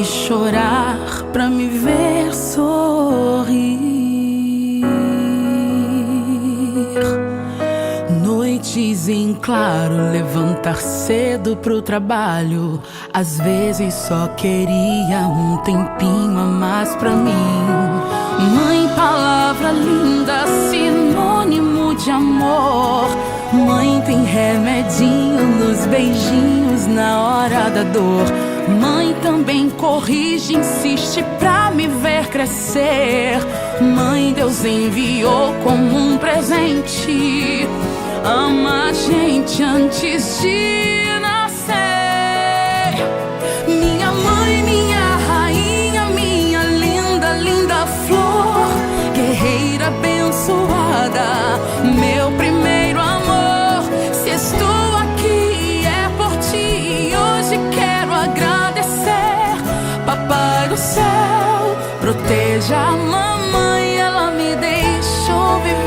que chorar pra me ver sorrir. Noites em claro, levantar cedo pro trabalho. Às vezes só queria um tempinho a mais pra mim. Mãe, palavra linda, sinônimo de amor. Mãe tem remedinho nos beijinhos na hora da dor. Mãe também corrige, insiste pra me ver crescer. Mãe, Deus enviou como um presente. Ama a gente antes de nascer. Minha mãe, minha rainha, minha linda, linda flor. Guerreira abençoada, meu primeiro amor. Se estou aqui é por ti e hoje quero agradecer. Papai do céu, proteja a mamãe, ela me deixou viver.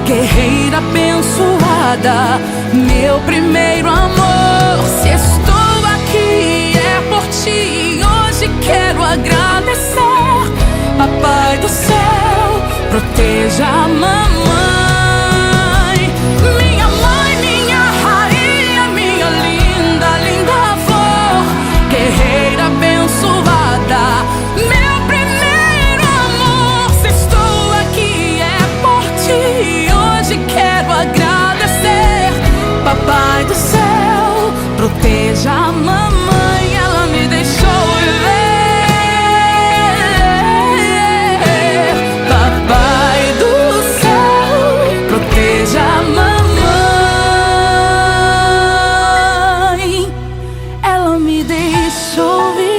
Guerreira abençoada, meu primeiro amor. Se estou aqui é por ti, hoje quero agradecer. Papai do céu, proteja a mamãe. Minha mãe, minha rainha, minha linda, linda flor. Guerreira abençoada, meu primeiro amor. Se estou aqui é por ti, hoje quero agradecer. Papai do céu, proteja a mamãe, ela me deixou viver. Papai do céu, proteja a mamãe, ela me deixou viver.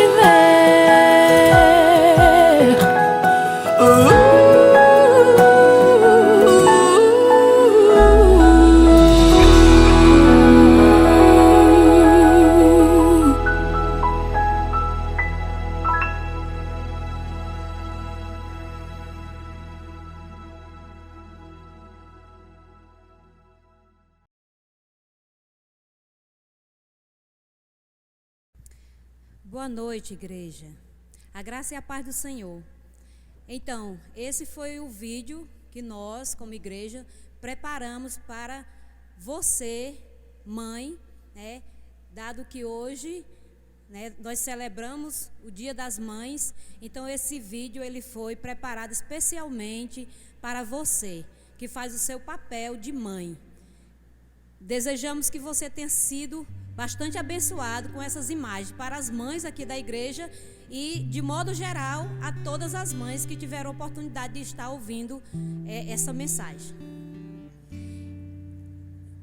Boa noite, igreja. A graça e a paz do Senhor. Então, esse foi o vídeo que nós, como igreja, preparamos para você, mãe, né? Dado que hoje, né, nós celebramos o Dia das Mães, então esse vídeo ele foi preparado especialmente para você, que faz o seu papel de mãe. Desejamos que você tenha sido bastante abençoado com essas imagens para as mães aqui da igreja e, de modo geral, a todas as mães que tiveram a oportunidade de estar ouvindo essa mensagem.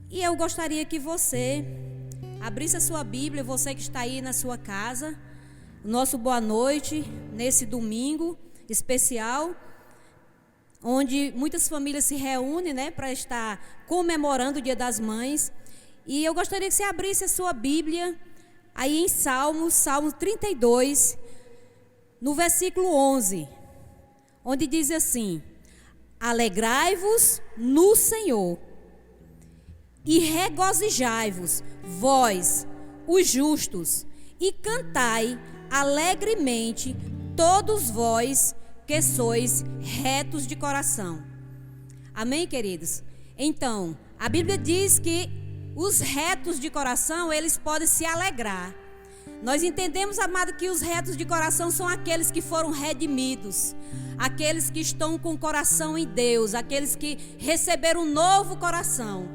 E eu gostaria que você abrisse a sua Bíblia, você que está aí na sua casa, o nosso boa noite nesse domingo especial, onde muitas famílias se reúnem, né, para estar comemorando o Dia das Mães. E eu gostaria que você abrisse a sua Bíblia aí em Salmo 32, no versículo 11, onde diz assim: alegrai-vos no Senhor e regozijai-vos, vós, os justos, e cantai alegremente, todos vós que sois retos de coração. Amém, queridos? Então, a Bíblia diz que os retos de coração, eles podem se alegrar. Nós entendemos, amado, que os retos de coração são aqueles que foram redimidos, aqueles que estão com o coração em Deus, aqueles que receberam um novo coração.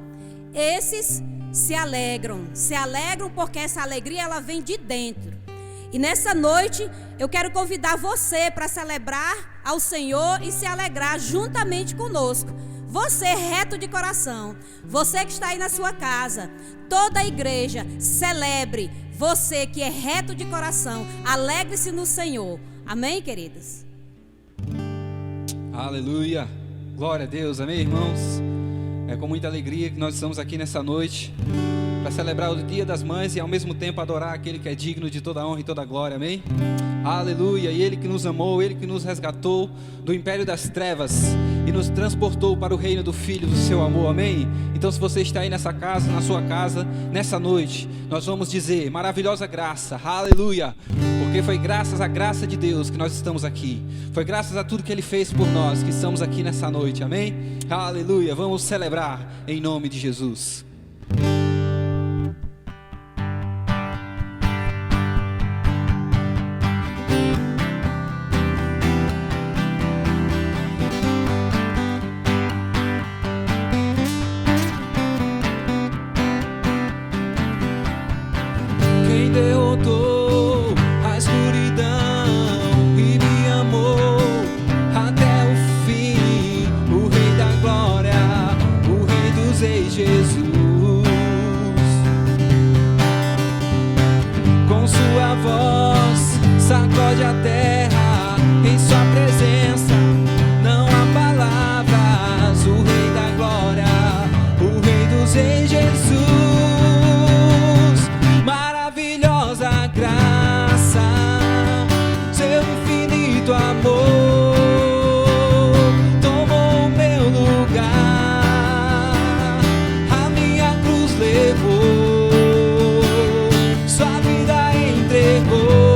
Esses se alegram porque essa alegria ela vem de dentro. E nessa noite eu quero convidar você para celebrar ao Senhor e se alegrar juntamente conosco. Você reto de coração, você que está aí na sua casa, toda a igreja, celebre. Você que é reto de coração, alegre-se no Senhor. Amém, queridas? Aleluia, glória a Deus, amém, irmãos? É com muita alegria que nós estamos aqui nessa noite para celebrar o Dia das Mães e ao mesmo tempo adorar aquele que é digno de toda a honra e toda a glória, amém? Aleluia, e Ele que nos amou, Ele que nos resgatou do império das trevas e nos transportou para o reino do Filho do seu amor, amém? Então se você está aí nessa casa, na sua casa, nessa noite, nós vamos dizer, maravilhosa graça, aleluia, porque foi graças à graça de Deus que nós estamos aqui, foi graças a tudo que Ele fez por nós que estamos aqui nessa noite, amém? Aleluia, vamos celebrar em nome de Jesus. Sacode a terra em sua presença, não há palavras. O Rei da Glória, o Rei dos Reis, Jesus. Maravilhosa graça, seu infinito amor tomou o meu lugar, a minha cruz levou, sua vida entregou.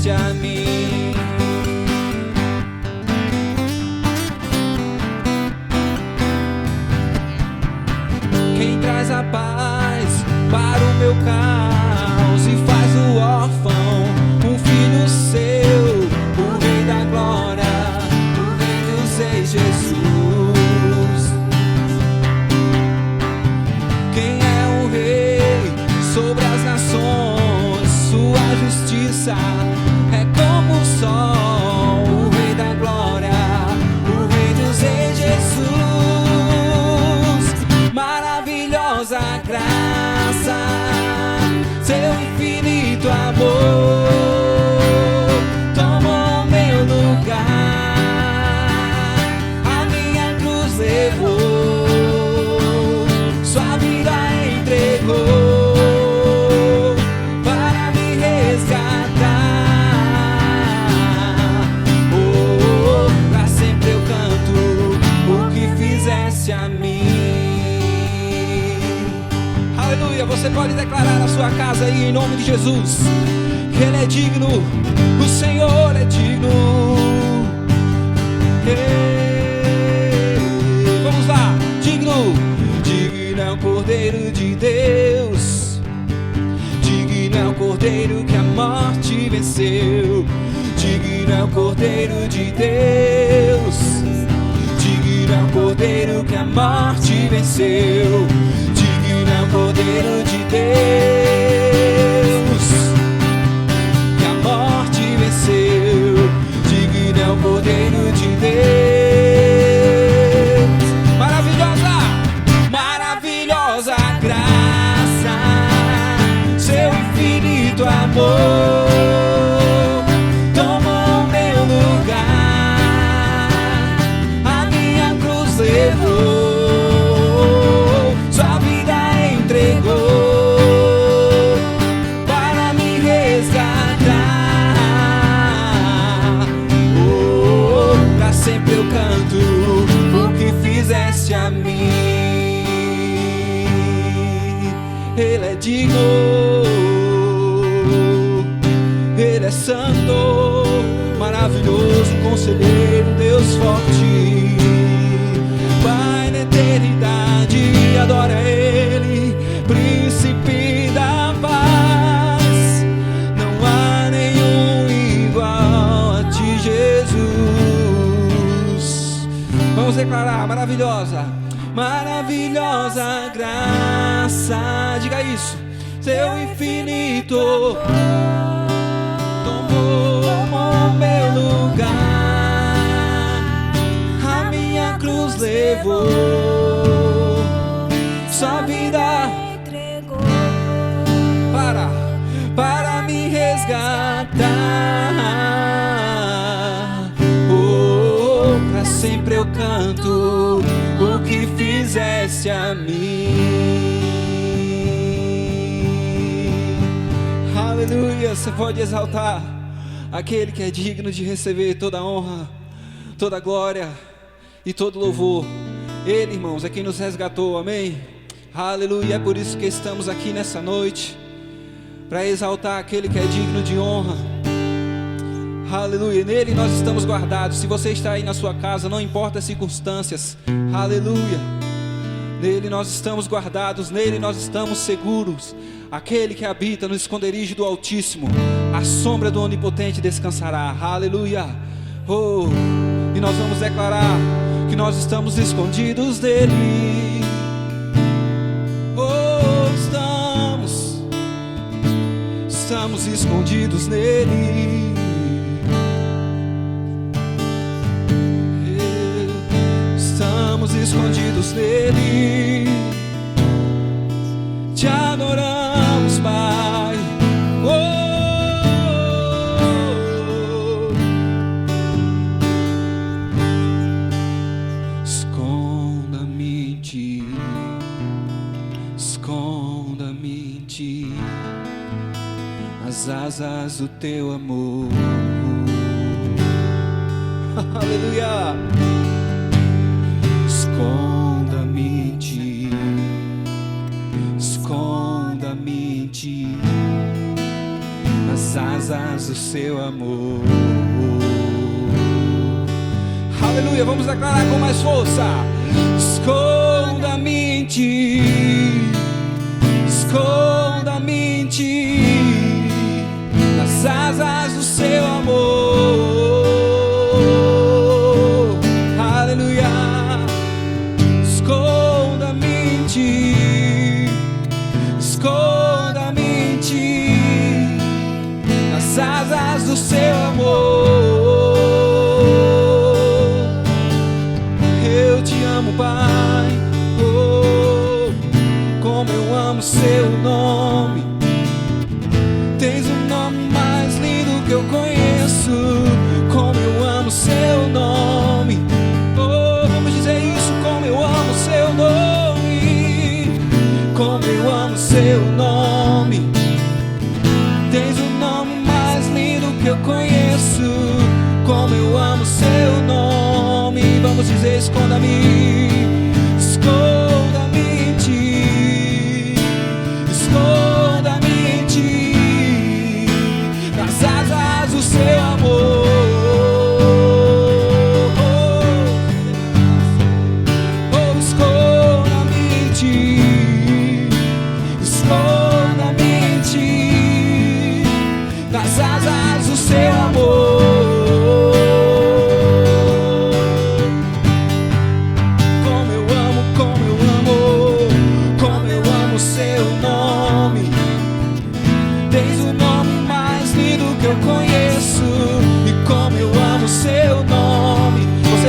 A mim. Quem traz a paz para o meu caos e faz o órfão um filho seu, o Rei da Glória, o Rei dos Reis, Jesus. Quem é o Rei sobre as nações, sua justiça é como o sol, o Rei da Glória, o Rei dos Reis, Jesus. Maravilhosa graça, seu infinito amor tomou meu lugar, a minha cruz levou, sua vida entregou. A mim. Aleluia, você pode declarar na sua casa aí em nome de Jesus que Ele é digno, o Senhor é digno. Vamos lá, digno, digno é o Cordeiro de Deus, digno é o Cordeiro que a morte venceu, digno é o Cordeiro de Deus, digno é o Cordeiro que a morte venceu, digno é o Cordeiro de Deus que a morte venceu, digno é o Cordeiro de Deus. Maravilhosa, maravilhosa graça, seu infinito amor tomou meu lugar, a minha cruz levou, sua vida entregou para me resgatar. Oh, pra sempre eu canto o que fizeste a mim. Ele é digno, Ele é santo, maravilhoso, conselheiro, Deus forte, Pai na eternidade, adora Ele, príncipe da paz, não há nenhum igual a ti, Jesus. teu infinito tomou meu lugar, a minha cruz levou, sua vida entregou para me resgatar. Pra sempre eu canto o que fizeste a mim. Aleluia. Você pode exaltar aquele que é digno de receber toda a honra, toda a glória e todo louvor. Ele, irmãos, é quem nos resgatou, amém? Aleluia. É por isso que estamos aqui nessa noite, para exaltar aquele que é digno de honra. Aleluia. Nele nós estamos guardados. Se você está aí na sua casa, não importa as circunstâncias, aleluia, nele nós estamos guardados, nele nós estamos seguros. Aquele que habita no esconderijo do Altíssimo, a sombra do Onipotente descansará. Aleluia. E nós vamos declarar que nós estamos escondidos nele. Estamos escondidos nele. Estamos escondidos nele. Te adoramos, Pai. Esconda-me em ti, esconda-me em ti, as asas do teu amor. Aleluia. Esconda-me em ti, esconda-me em ti, nas asas do seu amor. Aleluia. Vamos declarar com mais força. Esconda-me em ti, esconda-me em ti, nas asas do seu amor. Aleluia. Esconda-me em ti, esconda-me em ti, nas asas do seu amor. Eu te amo, Pai. Como eu amo seu nome. Tens o nome mais lindo que eu conheço. Como eu amo seu nome. Vamos dizer isso. Como eu amo seu nome. Como eu amo seu nome. Tens o nome mais lindo que eu conheço. Como eu amo seu nome. Vamos dizer, esconda-me, esconda-me em ti, esconda-me em ti, nas asas do seu amor. Esconda-me em ti, esconda-me em ti, nas asas do seu amor.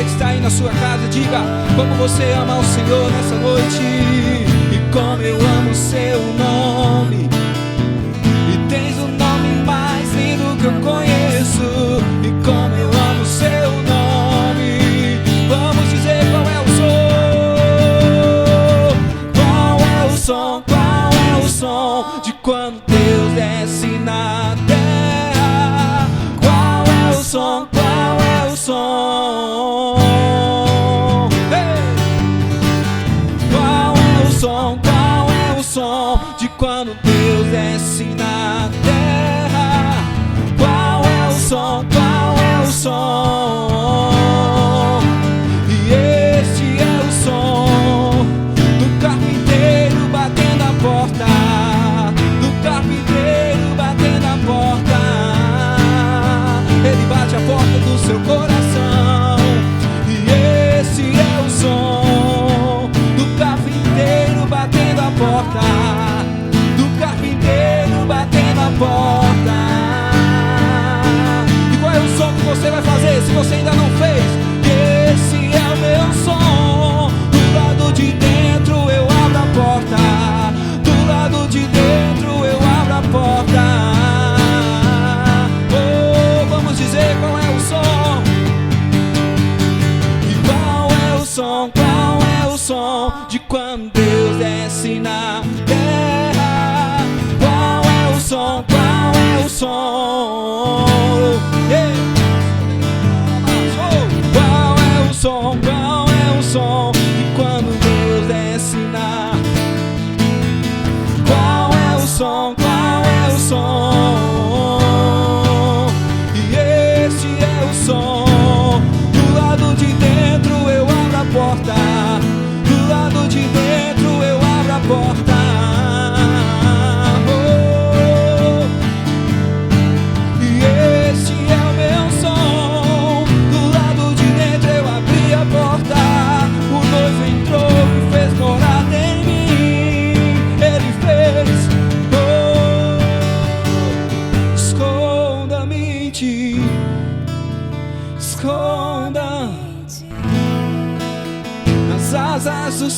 Está aí na sua casa, diga como você ama o Senhor nessa noite. E como eu amo o seu nome. E tens o nome mais lindo que eu conheço. E como eu amo o seu nome. Vamos dizer qual é o som. Qual é o som, qual é o som de quando Deus desce na terra. Qual é o som, qual é o som. Qual é o som de quando Deus desce na terra? Qual é o som? Qual é o som? E este é o som do carpinteiro batendo a porta, do carpinteiro batendo a porta. Ele bate a porta do seu coração. E esse é o som do carpinteiro batendo a porta, do carpinteiro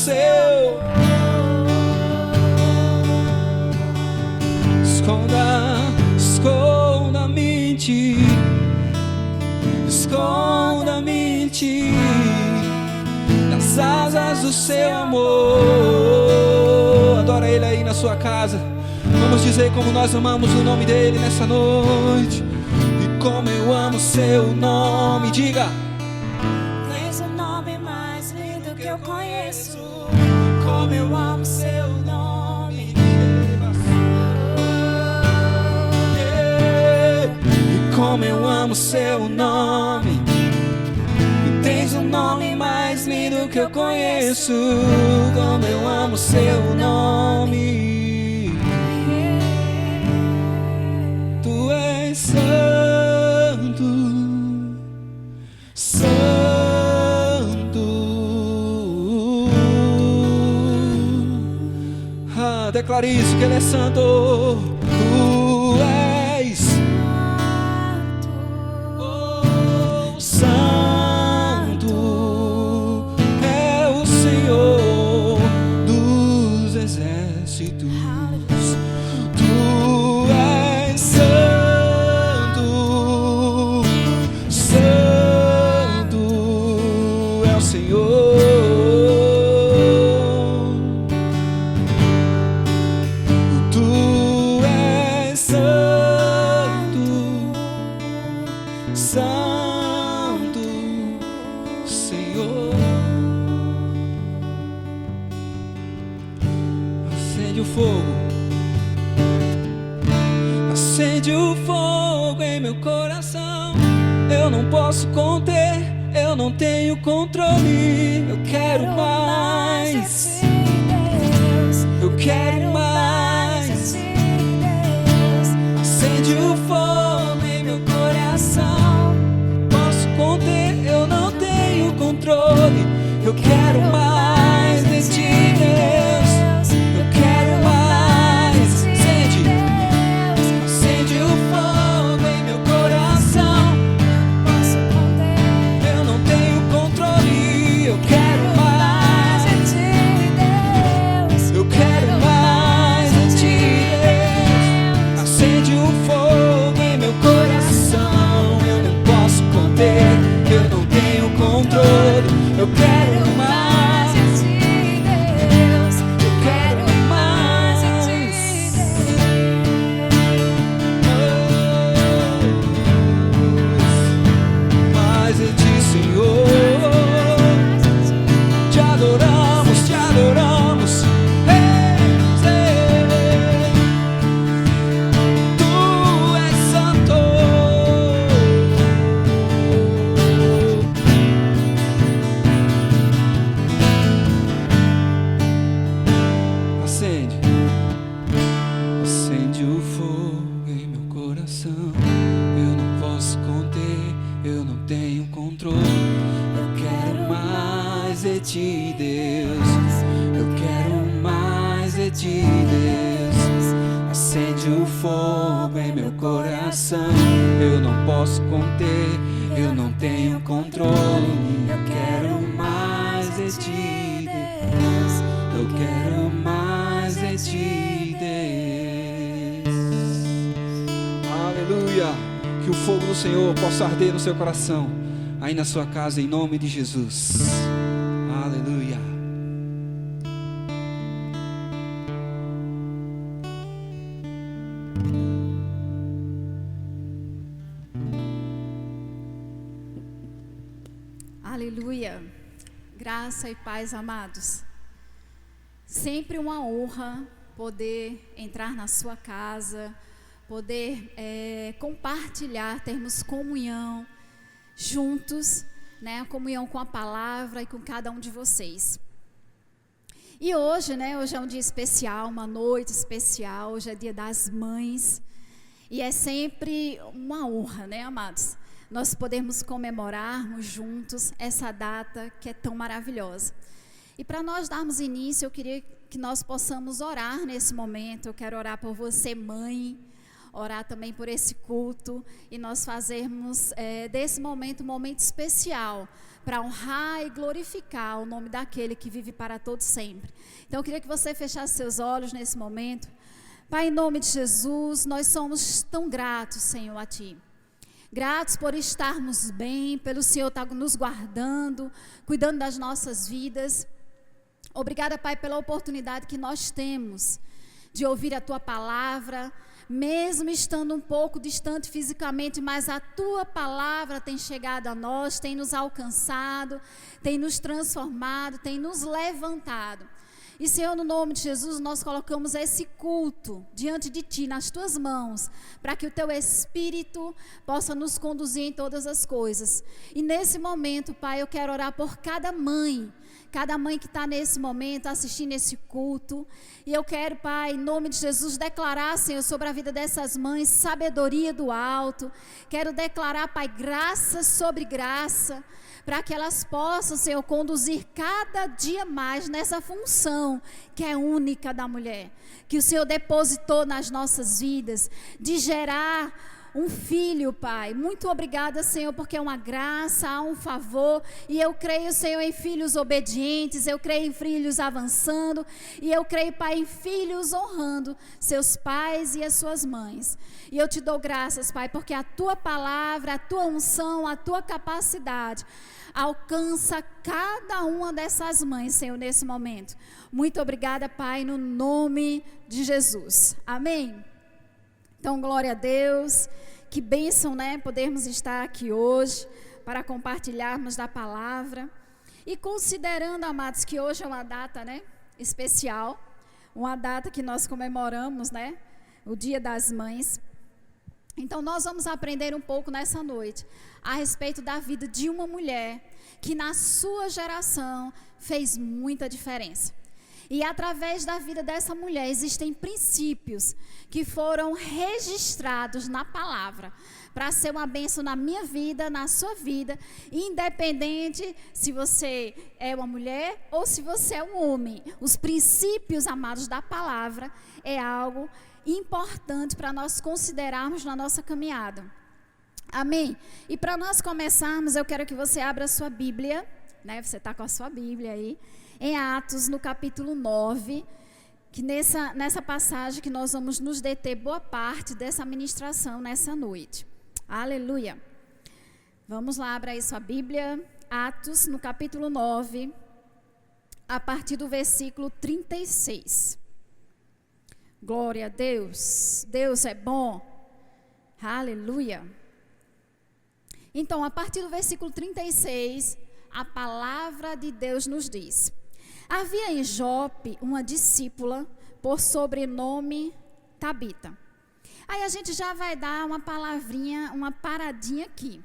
seu. Esconda-me em ti, esconda-me em ti, nas asas do seu amor. Adora Ele aí na sua casa. Vamos dizer como nós amamos o nome dEle nessa noite. E como eu amo seu nome. Diga. És o nome mais lindo que eu conheço. Como eu amo seu nome. E como eu amo seu nome. Tens o nome mais lindo que eu conheço. Como eu amo seu nome. Tu és santo, santo. Declare isso, que Ele é santo. Tu és santo, é o Senhor dos exércitos. Tu és santo, santo é o Senhor. Tu és santo, santo, Senhor. Acende o fogo, acende o fogo em meu coração. Eu não posso conter, eu não tenho controle. Eu quero mais, eu quero mais. Acende o fogo em meu coração. Posso conter, eu não tenho controle. Eu quero mais de ti, Deus. Eu quero mais. Acende, acende o fogo em meu coração. Eu não tenho controle. Eu quero mais. Eu quero mais de ti, Deus. Acende o fogo em meu coração. Eu não posso conter, eu não tenho controle. Eu quero mais de ti, Deus. Eu quero mais de ti, Deus. Mais de ti, Senhor. Te adoramos, te adoramos. Tu és santo. Acende, acende o fogo em meu coração. Eu não posso conter, eu não tenho controle. Eu quero mais de ti, Deus. Eu quero mais de ti, Deus. Acende o fogo em meu coração. Eu não posso conter, eu não tenho controle. Eu quero mais de ti, Deus. Eu quero mais de ti, Deus. Aleluia. Que o fogo do Senhor possa arder no seu coração, aí na sua casa, em nome de Jesus. Aleluia. Aleluia. Graça e paz, amados. Sempre uma honra poder entrar na sua casa, poder compartilhar, termos comunhão juntos, né? Comunhão com a palavra e com cada um de vocês. E hoje, né? Hoje é um dia especial, uma noite especial. Hoje é dia das mães. E é sempre uma honra, né, amados? Nós podemos comemorarmos juntos essa data que é tão maravilhosa. E para nós darmos início, eu queria que nós possamos orar nesse momento. Eu quero orar por você, mãe, orar também por esse culto e nós fazermos desse momento um momento especial para honrar e glorificar o nome daquele que vive para todo sempre. Então eu queria que você fechasse seus olhos nesse momento. Pai, em nome de Jesus, nós somos tão gratos, Senhor, a Ti. Gratos por estarmos bem, pelo Senhor estar nos guardando, cuidando das nossas vidas. Obrigada, Pai, pela oportunidade que nós temos de ouvir a Tua palavra, mesmo estando um pouco distante fisicamente, mas a Tua palavra tem chegado a nós, tem nos alcançado, tem nos transformado, tem nos levantado. E, Senhor, no nome de Jesus, nós colocamos esse culto diante de Ti, nas Tuas mãos, para que o Teu Espírito possa nos conduzir em todas as coisas. E nesse momento, Pai, eu quero orar por cada mãe que está nesse momento assistindo esse culto. E eu quero, Pai, em nome de Jesus, declarar, Senhor, sobre a vida dessas mães, sabedoria do alto. Quero declarar, Pai, graça sobre graça, para que elas possam, Senhor, conduzir cada dia mais nessa função que é única da mulher, que o Senhor depositou nas nossas vidas, de gerar um filho, Pai. Muito obrigada, Senhor, porque é uma graça, há um favor, e eu creio, Senhor, em filhos obedientes, eu creio em filhos avançando, e eu creio, Pai, em filhos honrando seus pais e as suas mães. E eu te dou graças, Pai, porque a Tua palavra, a Tua unção, a Tua capacidade alcança cada uma dessas mães, Senhor, nesse momento. Muito obrigada, Pai, no nome de Jesus. Amém? Então, glória a Deus. Que bênção, né? Podermos estar aqui hoje para compartilharmos da palavra. E considerando, amados, que hoje é uma data, né, especial, uma data que nós comemoramos, né, o Dia das Mães. Então, nós vamos aprender um pouco nessa noite a respeito da vida de uma mulher que na sua geração fez muita diferença. E através da vida dessa mulher existem princípios que foram registrados na palavra para ser uma bênção na minha vida, na sua vida, independente se você é uma mulher ou se você é um homem. Os princípios, amados, da palavra é algo importante para nós considerarmos na nossa caminhada. Amém? E para nós começarmos, eu quero que você abra a sua Bíblia, né? Você está com a sua Bíblia aí, em Atos, no capítulo 9, que nessa passagem que nós vamos nos deter boa parte dessa ministração nessa noite. Aleluia! Vamos lá, abra aí sua Bíblia, Atos, no capítulo 9, a partir do versículo 36. Glória a Deus, Deus é bom, aleluia. Então, a partir do versículo 36, a palavra de Deus nos diz: havia em Jope uma discípula por sobrenome Tabita. Aí a gente já vai dar uma palavrinha, uma paradinha aqui.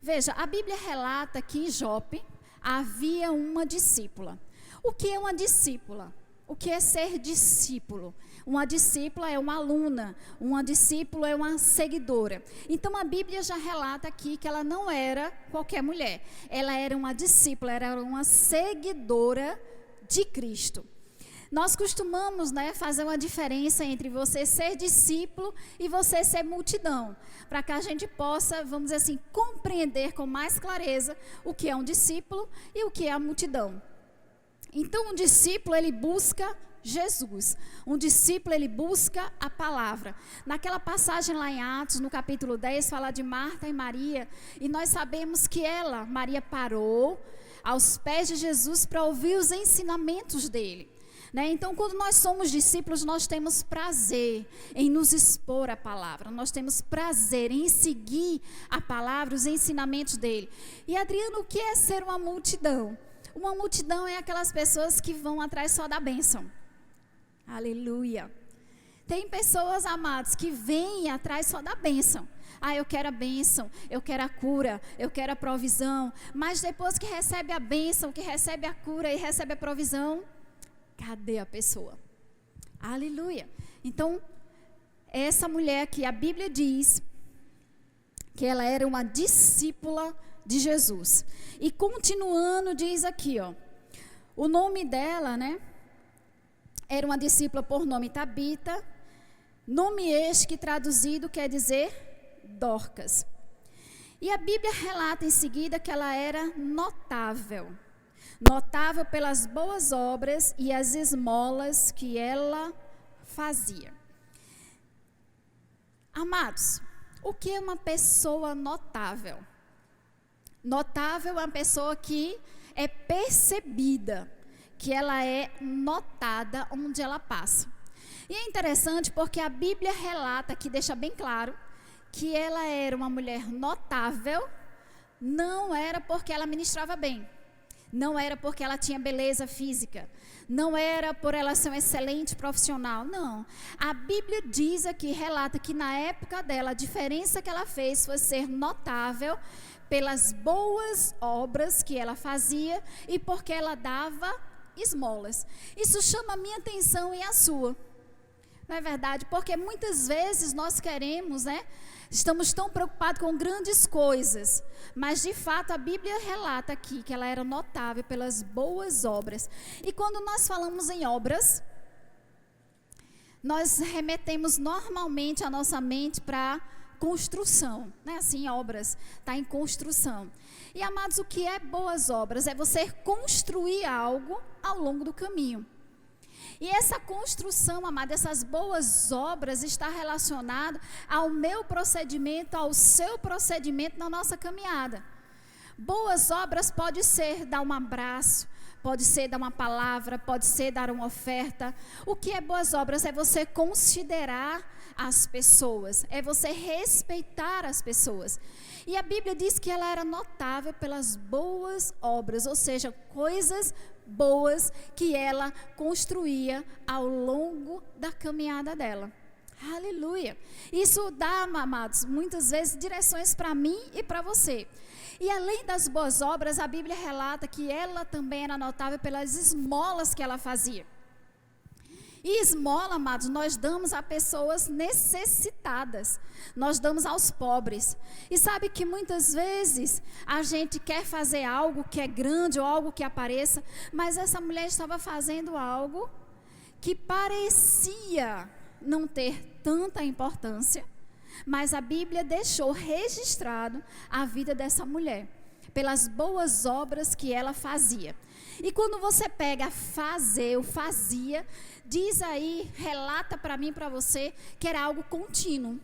Veja, a Bíblia relata que em Jope havia uma discípula. O que é uma discípula? O que é ser discípulo? Uma discípula é uma aluna, uma discípula é uma seguidora. Então a Bíblia já relata aqui que ela não era qualquer mulher. Ela era uma discípula, era uma seguidora de Cristo. Nós costumamos, né, fazer uma diferença entre você ser discípulo e você ser multidão, para que a gente possa, vamos dizer assim, compreender com mais clareza o que é um discípulo e o que é a multidão. Então, um discípulo, ele busca Jesus. Um discípulo, ele busca a palavra. Naquela passagem lá em Atos, no capítulo 10, fala de Marta e Maria. E nós sabemos que Maria, parou aos pés de Jesus para ouvir os ensinamentos dele. Né? Então, quando nós somos discípulos, nós temos prazer em nos expor à palavra. Nós temos prazer em seguir a palavra, os ensinamentos dele. E, Adriano, o que é ser uma multidão? Uma multidão é aquelas pessoas que vão atrás só da bênção. Aleluia. Tem pessoas, amados, que vêm atrás só da bênção. Eu quero a bênção, eu quero a cura, eu quero a provisão. Mas depois que recebe a bênção, que recebe a cura e recebe a provisão, cadê a pessoa? Aleluia. Então, essa mulher aqui, a Bíblia diz que ela era uma discípula de Jesus. E continuando, diz aqui, o nome dela, né, era uma discípula por nome Tabita, Nome este que traduzido quer dizer Dorcas. E a Bíblia relata em seguida que ela era notável. Notável pelas boas obras e as esmolas que ela fazia. Amados, o que é uma pessoa notável? Notável é uma pessoa que é percebida, que ela é notada onde ela passa. E é interessante porque a Bíblia relata, que deixa bem claro, que ela era uma mulher notável, não era porque ela ministrava bem, não era porque ela tinha beleza física, não era por ela ser um excelente profissional, não. A Bíblia diz aqui, relata que na época dela, a diferença que ela fez foi ser notável pelas boas obras que ela fazia e porque ela dava esmolas. Isso chama a minha atenção e a sua. Não é verdade? Porque muitas vezes nós queremos, estamos tão preocupados com grandes coisas, mas de fato a Bíblia relata aqui que ela era notável pelas boas obras. E quando nós falamos em obras, nós remetemos normalmente a nossa mente para construção, assim, obras, está em construção. E amados, o que é boas obras? É você construir algo ao longo do caminho. E essa construção, amado, essas boas obras está relacionado ao meu procedimento, ao seu procedimento na nossa caminhada. Boas obras pode ser dar um abraço, pode ser dar uma palavra, pode ser dar uma oferta. O que é boas obras? É você considerar as pessoas, é você respeitar as pessoas. E a Bíblia diz que ela era notável pelas boas obras, ou seja, coisas boas que ela construía ao longo da caminhada dela. Aleluia! Isso dá, amados, muitas vezes direções para mim e para você. E além das boas obras, a Bíblia relata que ela também era notável pelas esmolas que ela fazia. E esmola, amados, nós damos a pessoas necessitadas, nós damos aos pobres. E sabe que muitas vezes a gente quer fazer algo que é grande ou algo que apareça, mas essa mulher estava fazendo algo que parecia não ter tanta importância, mas a Bíblia deixou registrado a vida dessa mulher, pelas boas obras que ela fazia. E quando você pega fazer, o fazia, diz aí, relata para mim e para você, que era algo contínuo.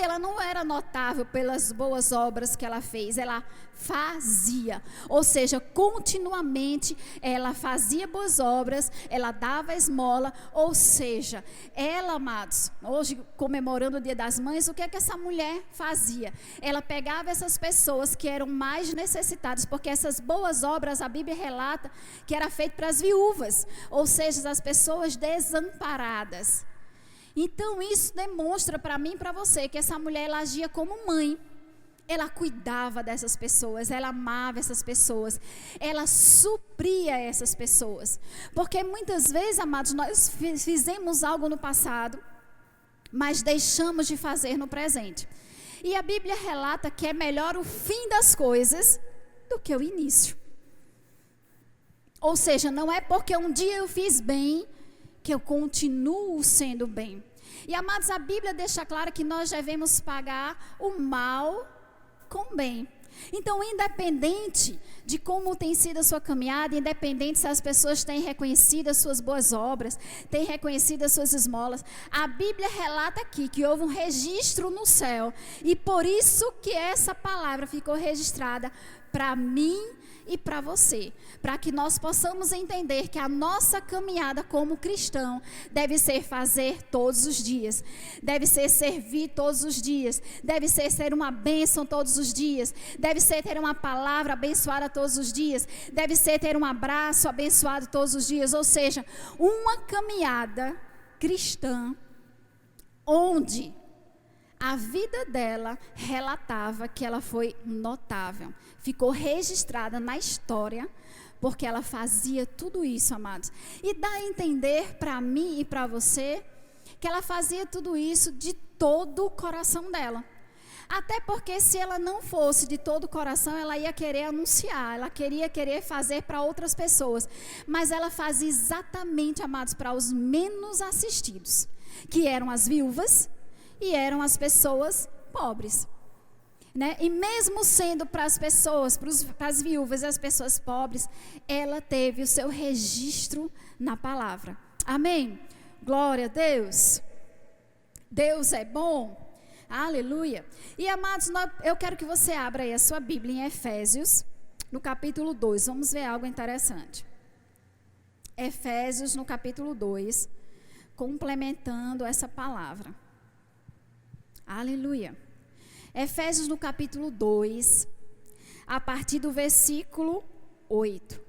Ela não era notável pelas boas obras que ela fez, ela fazia. Ou seja, continuamente ela fazia boas obras, ela dava esmola, ou seja, ela, amados, hoje comemorando o Dia das Mães, o que é que essa mulher fazia? Ela pegava essas pessoas que eram mais necessitadas, porque essas boas obras, a Bíblia relata que era feito para as viúvas, ou seja, as pessoas desamparadas. Então isso demonstra para mim e para você que essa mulher ela agia como mãe. Ela cuidava dessas pessoas, ela amava essas pessoas, ela supria essas pessoas. Porque muitas vezes, amados, nós fizemos algo no passado, mas deixamos de fazer no presente. E a Bíblia relata que é melhor o fim das coisas do que o início. Ou seja, não é porque um dia eu fiz bem que eu continuo sendo bem. E, amados, a Bíblia deixa claro que nós devemos pagar o mal com bem. Então, independente de como tem sido a sua caminhada, independente se as pessoas têm reconhecido as suas boas obras, têm reconhecido as suas esmolas, a Bíblia relata aqui que houve um registro no céu. E por isso que essa palavra ficou registrada para mim e para você, para que nós possamos entender que a nossa caminhada como cristão deve ser fazer todos os dias, deve ser servir todos os dias, deve ser uma bênção todos os dias, deve ser ter uma palavra abençoada todos os dias, deve ser ter um abraço abençoado todos os dias, ou seja, uma caminhada cristã onde a vida dela relatava que ela foi notável. Ficou registrada na história, porque ela fazia tudo isso, amados. E dá a entender para mim e para você, que ela fazia tudo isso de todo o coração dela. Até porque se ela não fosse de todo o coração, ela ia querer anunciar, ela querer fazer para outras pessoas. Mas ela fazia exatamente, amados, para os menos assistidos. que eram as viúvas e eram as pessoas pobres. Né? E mesmo sendo para as pessoas, para as viúvas e as pessoas pobres, ela teve o seu registro na palavra. Amém? Glória a Deus. Deus é bom. Aleluia. E amados, eu quero que você abra aí a sua Bíblia em Efésios, no capítulo 2. Vamos ver algo interessante. Efésios, no capítulo 2, complementando essa palavra. Aleluia. Efésios no capítulo 2, a partir do versículo 8.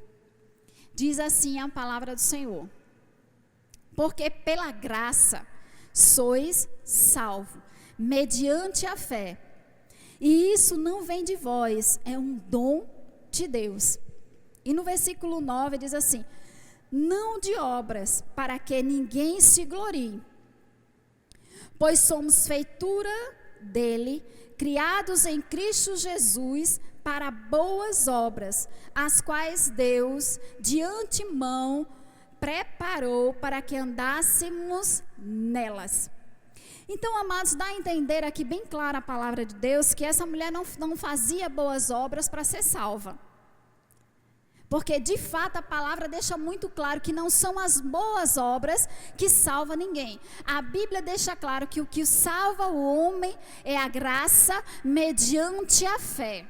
Diz assim a palavra do Senhor: porque pela graça sois salvos, mediante a fé. E isso não vem de vós, é um dom de Deus. E no versículo 9 diz assim: não de obras, para que ninguém se glorie. Pois somos feitura dele, criados em Cristo Jesus para boas obras, as quais Deus de antemão preparou para que andássemos nelas. Então, amados, dá a entender aqui bem clara a palavra de Deus que essa mulher não fazia boas obras para ser salva. Porque, de fato, a palavra deixa muito claro que não são as boas obras que salvam ninguém. A Bíblia deixa claro que o que salva o homem é a graça mediante a fé.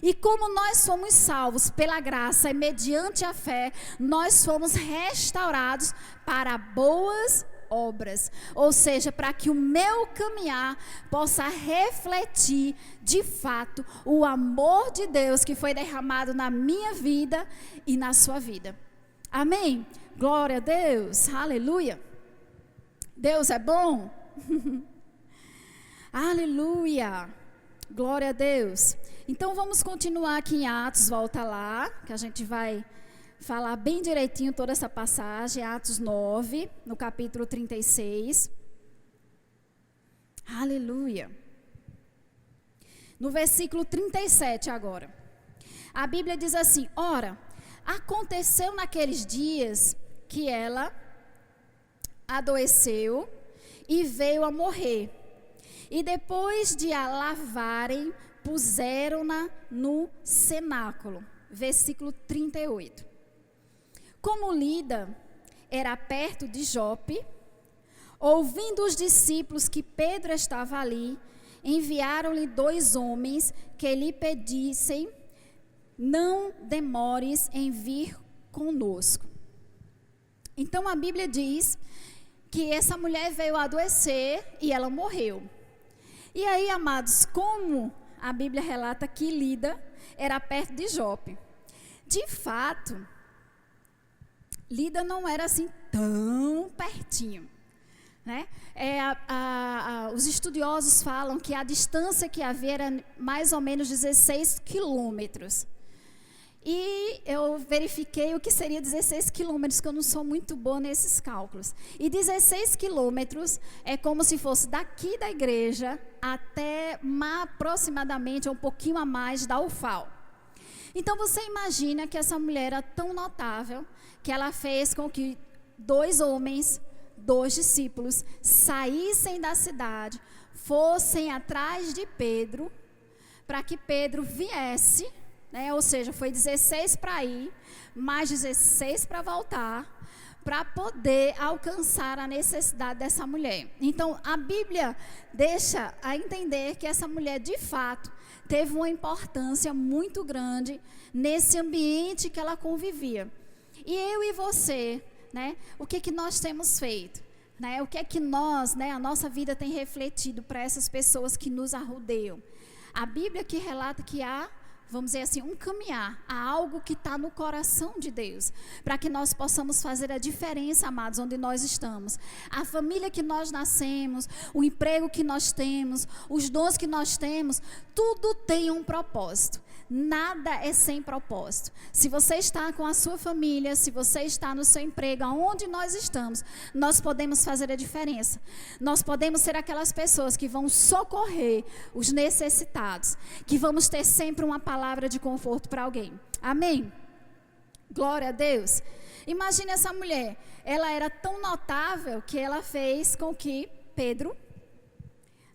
E como nós somos salvos pela graça e mediante a fé, nós fomos restaurados para boas obras. Ou seja, para que o meu caminhar possa refletir de fato o amor de Deus que foi derramado na minha vida e na sua vida. Amém? Glória a Deus, aleluia. Deus é bom. Aleluia, glória a Deus. Então vamos continuar aqui em Atos, volta lá, que a gente vai falar bem direitinho toda essa passagem, Atos 9, no capítulo 36. Aleluia. No versículo 37 agora. A Bíblia diz assim: ora, aconteceu naqueles dias que ela adoeceu e veio a morrer. E depois de a lavarem, puseram-na no cenáculo. Versículo 38. Como Lida era perto de Jope, ouvindo os discípulos que Pedro estava ali, enviaram-lhe 2 homens que lhe pedissem: não demores em vir conosco. Então a Bíblia diz que essa mulher veio adoecer e ela morreu. E aí, amados, como a Bíblia relata que Lida era perto de Jope, de fato, Lida não era assim tão pertinho, né? Os estudiosos falam que a distância que havia era mais ou menos 16 quilômetros. E eu verifiquei o que seria 16 quilômetros, que eu não sou muito boa nesses cálculos. E 16 quilômetros é como se fosse daqui da igreja até aproximadamente um pouquinho a mais da UFAL. Então você imagina que essa mulher era tão notável que ela fez com que 2 homens, 2 discípulos, saíssem da cidade, fossem atrás de Pedro, para que Pedro viesse, né? Ou seja, foi 16 para ir, mais 16 para voltar, para poder alcançar a necessidade dessa mulher. Então, a Bíblia deixa a entender que essa mulher, de fato, teve uma importância muito grande nesse ambiente que ela convivia. E eu e você, né, o que nós temos feito? Né, o que é que nós, né, a nossa vida tem refletido para essas pessoas que nos arrodeiam? A Bíblia que relata que há, vamos dizer assim, um caminhar, há algo que está no coração de Deus, para que nós possamos fazer a diferença, amados, onde nós estamos. A família que nós nascemos, o emprego que nós temos, os dons que nós temos, tudo tem um propósito. Nada é sem propósito. Se você está com a sua família, se você está no seu emprego, aonde nós estamos, nós podemos fazer a diferença. Nós podemos ser aquelas pessoas que vão socorrer os necessitados, que vamos ter sempre uma palavra de conforto para alguém. Amém? Glória a Deus. Imagine essa mulher, ela era tão notável que ela fez com que Pedro,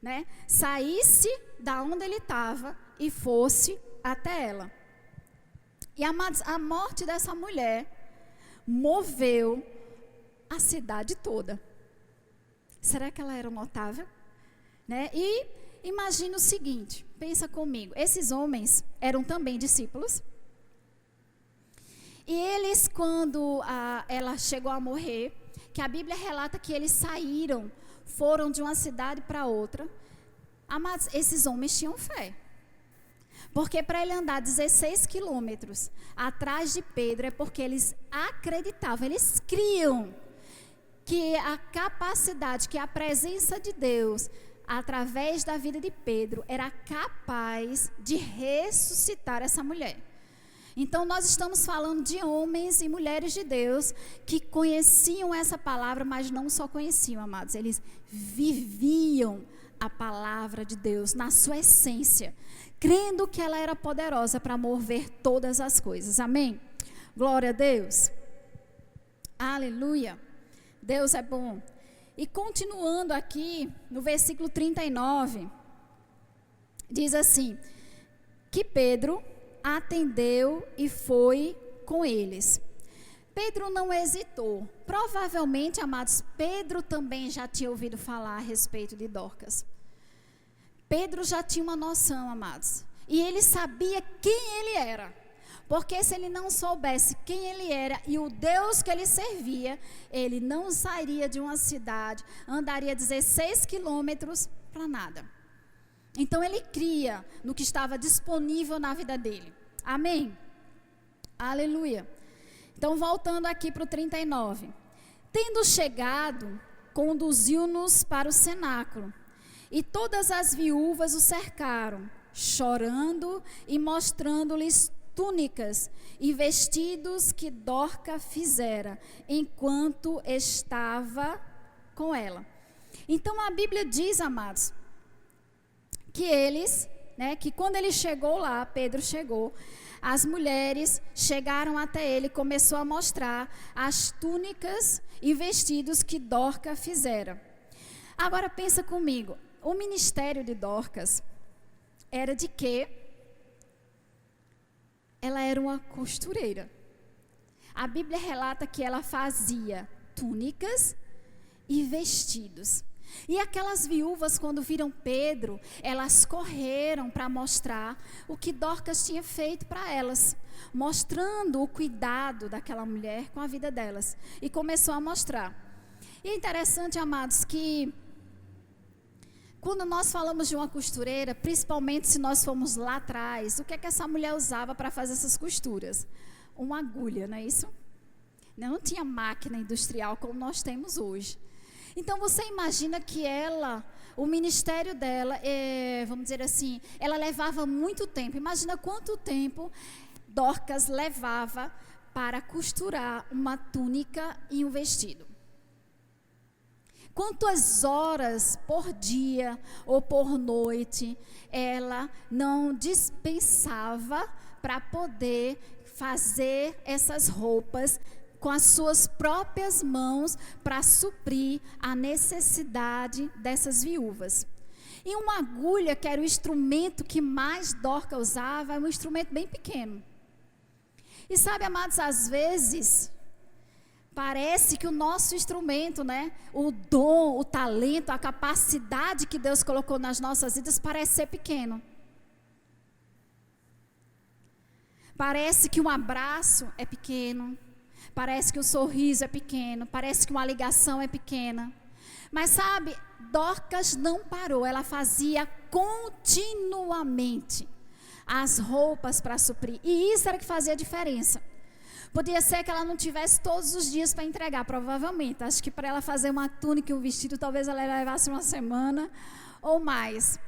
né, saísse da onde ele estava e fosse até ela. E amados, a morte dessa mulher moveu a cidade toda. Será que ela era notável? Né? E imagina o seguinte, pensa comigo, esses homens eram também discípulos. E eles, quando ela chegou a morrer, que a Bíblia relata que eles saíram, foram de uma cidade para outra. Amados, esses homens tinham fé. Porque para ele andar 16 quilômetros atrás de Pedro, é porque eles acreditavam, eles criam que a capacidade, que a presença de Deus, através da vida de Pedro, era capaz de ressuscitar essa mulher. Então nós estamos falando de homens e mulheres de Deus que conheciam essa palavra, mas não só conheciam, amados, eles viviam a palavra de Deus na sua essência, crendo que ela era poderosa para mover todas as coisas. Amém? Glória a Deus. Aleluia. Deus é bom. E continuando aqui, no versículo 39, diz assim, que Pedro atendeu e foi com eles. Pedro não hesitou. Provavelmente, amados, Pedro também já tinha ouvido falar a respeito de Dorcas. Pedro já tinha uma noção, amados. E ele sabia quem ele era. Porque se ele não soubesse quem ele era e o Deus que ele servia, ele não sairia de uma cidade, andaria 16 quilômetros para nada. Então ele cria no que estava disponível na vida dele. Amém? Aleluia. Então voltando aqui para o 39. Tendo chegado, conduziu-nos para o cenáculo. E todas as viúvas o cercaram, chorando e mostrando-lhes túnicas e vestidos que Dorca fizera, enquanto estava com ela. Então a Bíblia diz, amados, que eles, né, que quando ele chegou lá, Pedro chegou, as mulheres chegaram até ele e começou a mostrar as túnicas e vestidos que Dorca fizera. Agora pensa comigo, o ministério de Dorcas era de quê? Ela era uma costureira. A Bíblia relata que ela fazia túnicas e vestidos. E aquelas viúvas, quando viram Pedro, elas correram para mostrar o que Dorcas tinha feito para elas, mostrando o cuidado daquela mulher com a vida delas. E começou a mostrar. E é interessante, amados, que quando nós falamos de uma costureira, principalmente se nós formos lá atrás, o que é que essa mulher usava para fazer essas costuras? Uma agulha, não é isso? Não tinha máquina industrial como nós temos hoje. Então você imagina que ela, o ministério dela, vamos dizer assim, ela levava muito tempo. Imagina quanto tempo Dorcas levava para costurar uma túnica e um vestido. Quantas horas por dia ou por noite ela não dispensava para poder fazer essas roupas com as suas próprias mãos para suprir a necessidade dessas viúvas. E uma agulha, que era o instrumento que mais Dorca usava, é um instrumento bem pequeno. E sabe, amados, às vezes parece que o nosso instrumento, né, o dom, o talento, a capacidade que Deus colocou nas nossas vidas parece ser pequeno. Parece que um abraço é pequeno, parece que um sorriso é pequeno, parece que uma ligação é pequena. Mas sabe, Dorcas não parou, ela fazia continuamente as roupas para suprir. E isso era que fazia a diferença. Podia ser que ela não tivesse todos os dias para entregar, provavelmente. Acho que para ela fazer uma túnica e um vestido, talvez ela levasse uma semana ou mais.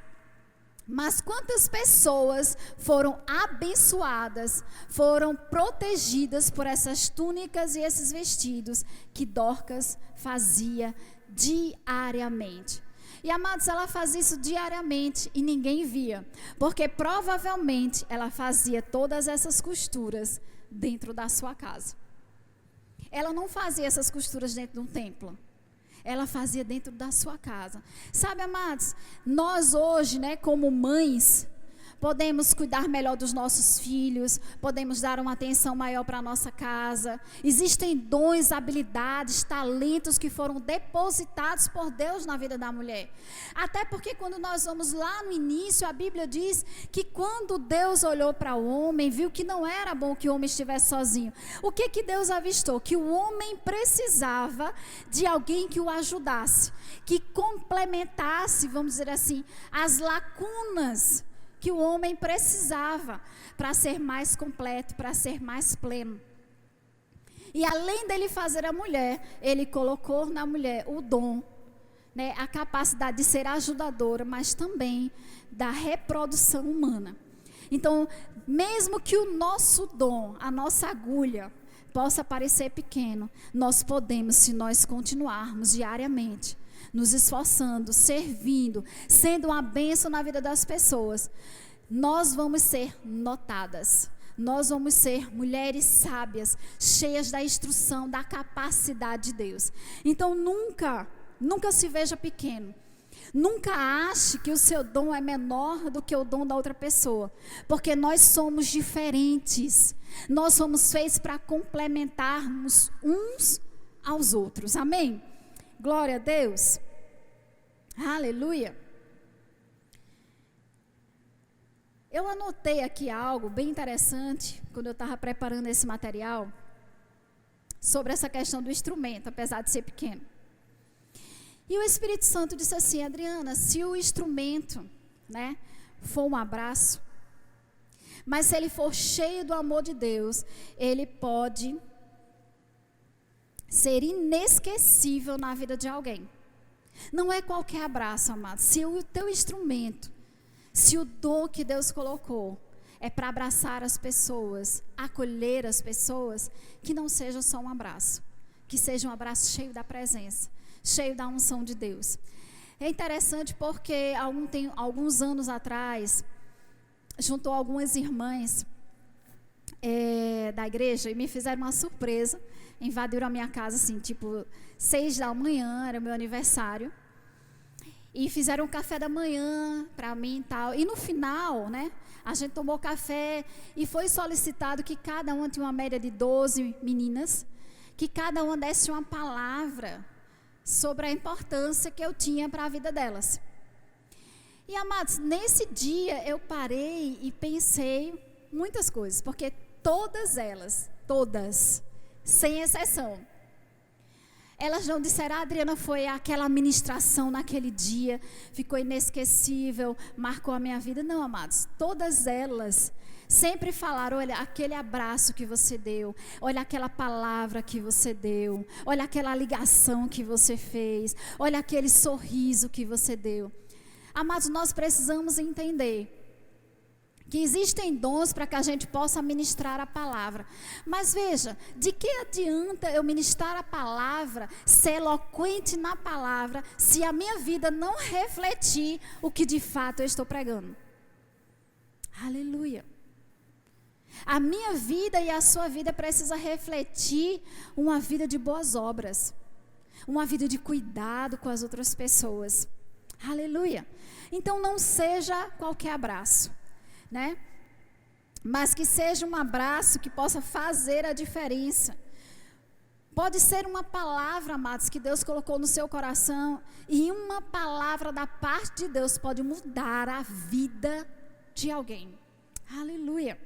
Mas quantas pessoas foram abençoadas, foram protegidas por essas túnicas e esses vestidos que Dorcas fazia diariamente. E, amados, ela fazia isso diariamente e ninguém via, porque provavelmente ela fazia todas essas costuras dentro da sua casa. Ela não fazia essas costuras dentro de um templo. Ela fazia dentro da sua casa. Sabe, amados, nós hoje, né, como mães, podemos cuidar melhor dos nossos filhos, podemos dar uma atenção maior para a nossa casa. Existem dons, habilidades, talentos que foram depositados por Deus na vida da mulher. Até porque quando nós vamos lá no início, a Bíblia diz que quando Deus olhou para o homem, viu que não era bom que o homem estivesse sozinho. O que Deus avistou? Que o homem precisava de alguém que o ajudasse, que complementasse, vamos dizer assim, as lacunas que o homem precisava para ser mais completo, para ser mais pleno. E além dele fazer a mulher, ele colocou na mulher o dom, né, a capacidade de ser ajudadora, mas também da reprodução humana. Então, mesmo que o nosso dom, a nossa agulha, possa parecer pequeno, nós podemos, se nós continuarmos diariamente, nos esforçando, servindo, sendo uma bênção na vida das pessoas, nós vamos ser notadas. Nós vamos ser mulheres sábias, cheias da instrução, da capacidade de Deus. Então nunca se veja pequeno. Nunca ache que o seu dom é menor do que o dom da outra pessoa. Porque nós somos diferentes. Nós fomos feitos para complementarmos uns aos outros. Amém? Glória a Deus. Aleluia. Eu anotei aqui algo bem interessante, quando eu estava preparando esse material, sobre essa questão do instrumento, apesar de ser pequeno. E o Espírito Santo disse assim: Adriana, se o instrumento, né, for um abraço, mas se ele for cheio do amor de Deus, ele pode ser inesquecível na vida de alguém. Não é qualquer abraço, amado. Se o teu instrumento, se o dom que Deus colocou é para abraçar as pessoas, acolher as pessoas, que não seja só um abraço, que seja um abraço cheio da presença, cheio da unção de Deus. É interessante porque alguns anos atrás, juntou algumas irmãs da igreja e me fizeram uma surpresa. Invadiram a minha casa assim, tipo 6 da manhã, era meu aniversário, e fizeram um café da manhã para mim e tal, e no final, né, a gente tomou café e foi solicitado que cada uma, tinha uma média de 12 meninas, que cada uma desse uma palavra sobre a importância que eu tinha para a vida delas. E amados, nesse dia eu parei e pensei muitas coisas, porque todas elas, sem exceção, elas não disseram: Adriana, foi aquela ministração naquele dia, ficou inesquecível, marcou a minha vida. Não, amados, todas elas sempre falaram: olha, aquele abraço que você deu, olha aquela palavra que você deu, olha aquela ligação que você fez, olha aquele sorriso que você deu. Amados, nós precisamos entender que existem dons para que a gente possa ministrar a palavra. Mas veja, de que adianta eu ministrar a palavra, ser eloquente na palavra, se a minha vida não refletir o que de fato eu estou pregando? Aleluia. A minha vida e a sua vida precisa refletir uma vida de boas obras, uma vida de cuidado com as outras pessoas. Aleluia. Então não seja qualquer abraço, né? Mas que seja um abraço que possa fazer a diferença. Pode ser uma palavra, amados, que Deus colocou no seu coração, e uma palavra da parte de Deus pode mudar a vida de alguém. Aleluia.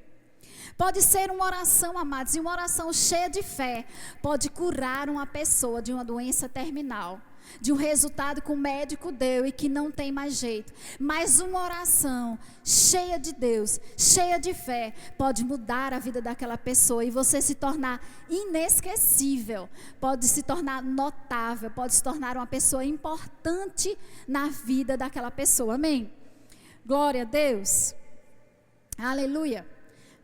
Pode ser uma oração, amados, e uma oração cheia de fé pode curar uma pessoa de uma doença terminal, de um resultado que o médico deu e que não tem mais jeito. Mas uma oração cheia de Deus, cheia de fé, pode mudar a vida daquela pessoa e você se tornar inesquecível, pode se tornar notável, pode se tornar uma pessoa importante na vida daquela pessoa. Amém? Glória a Deus. Aleluia.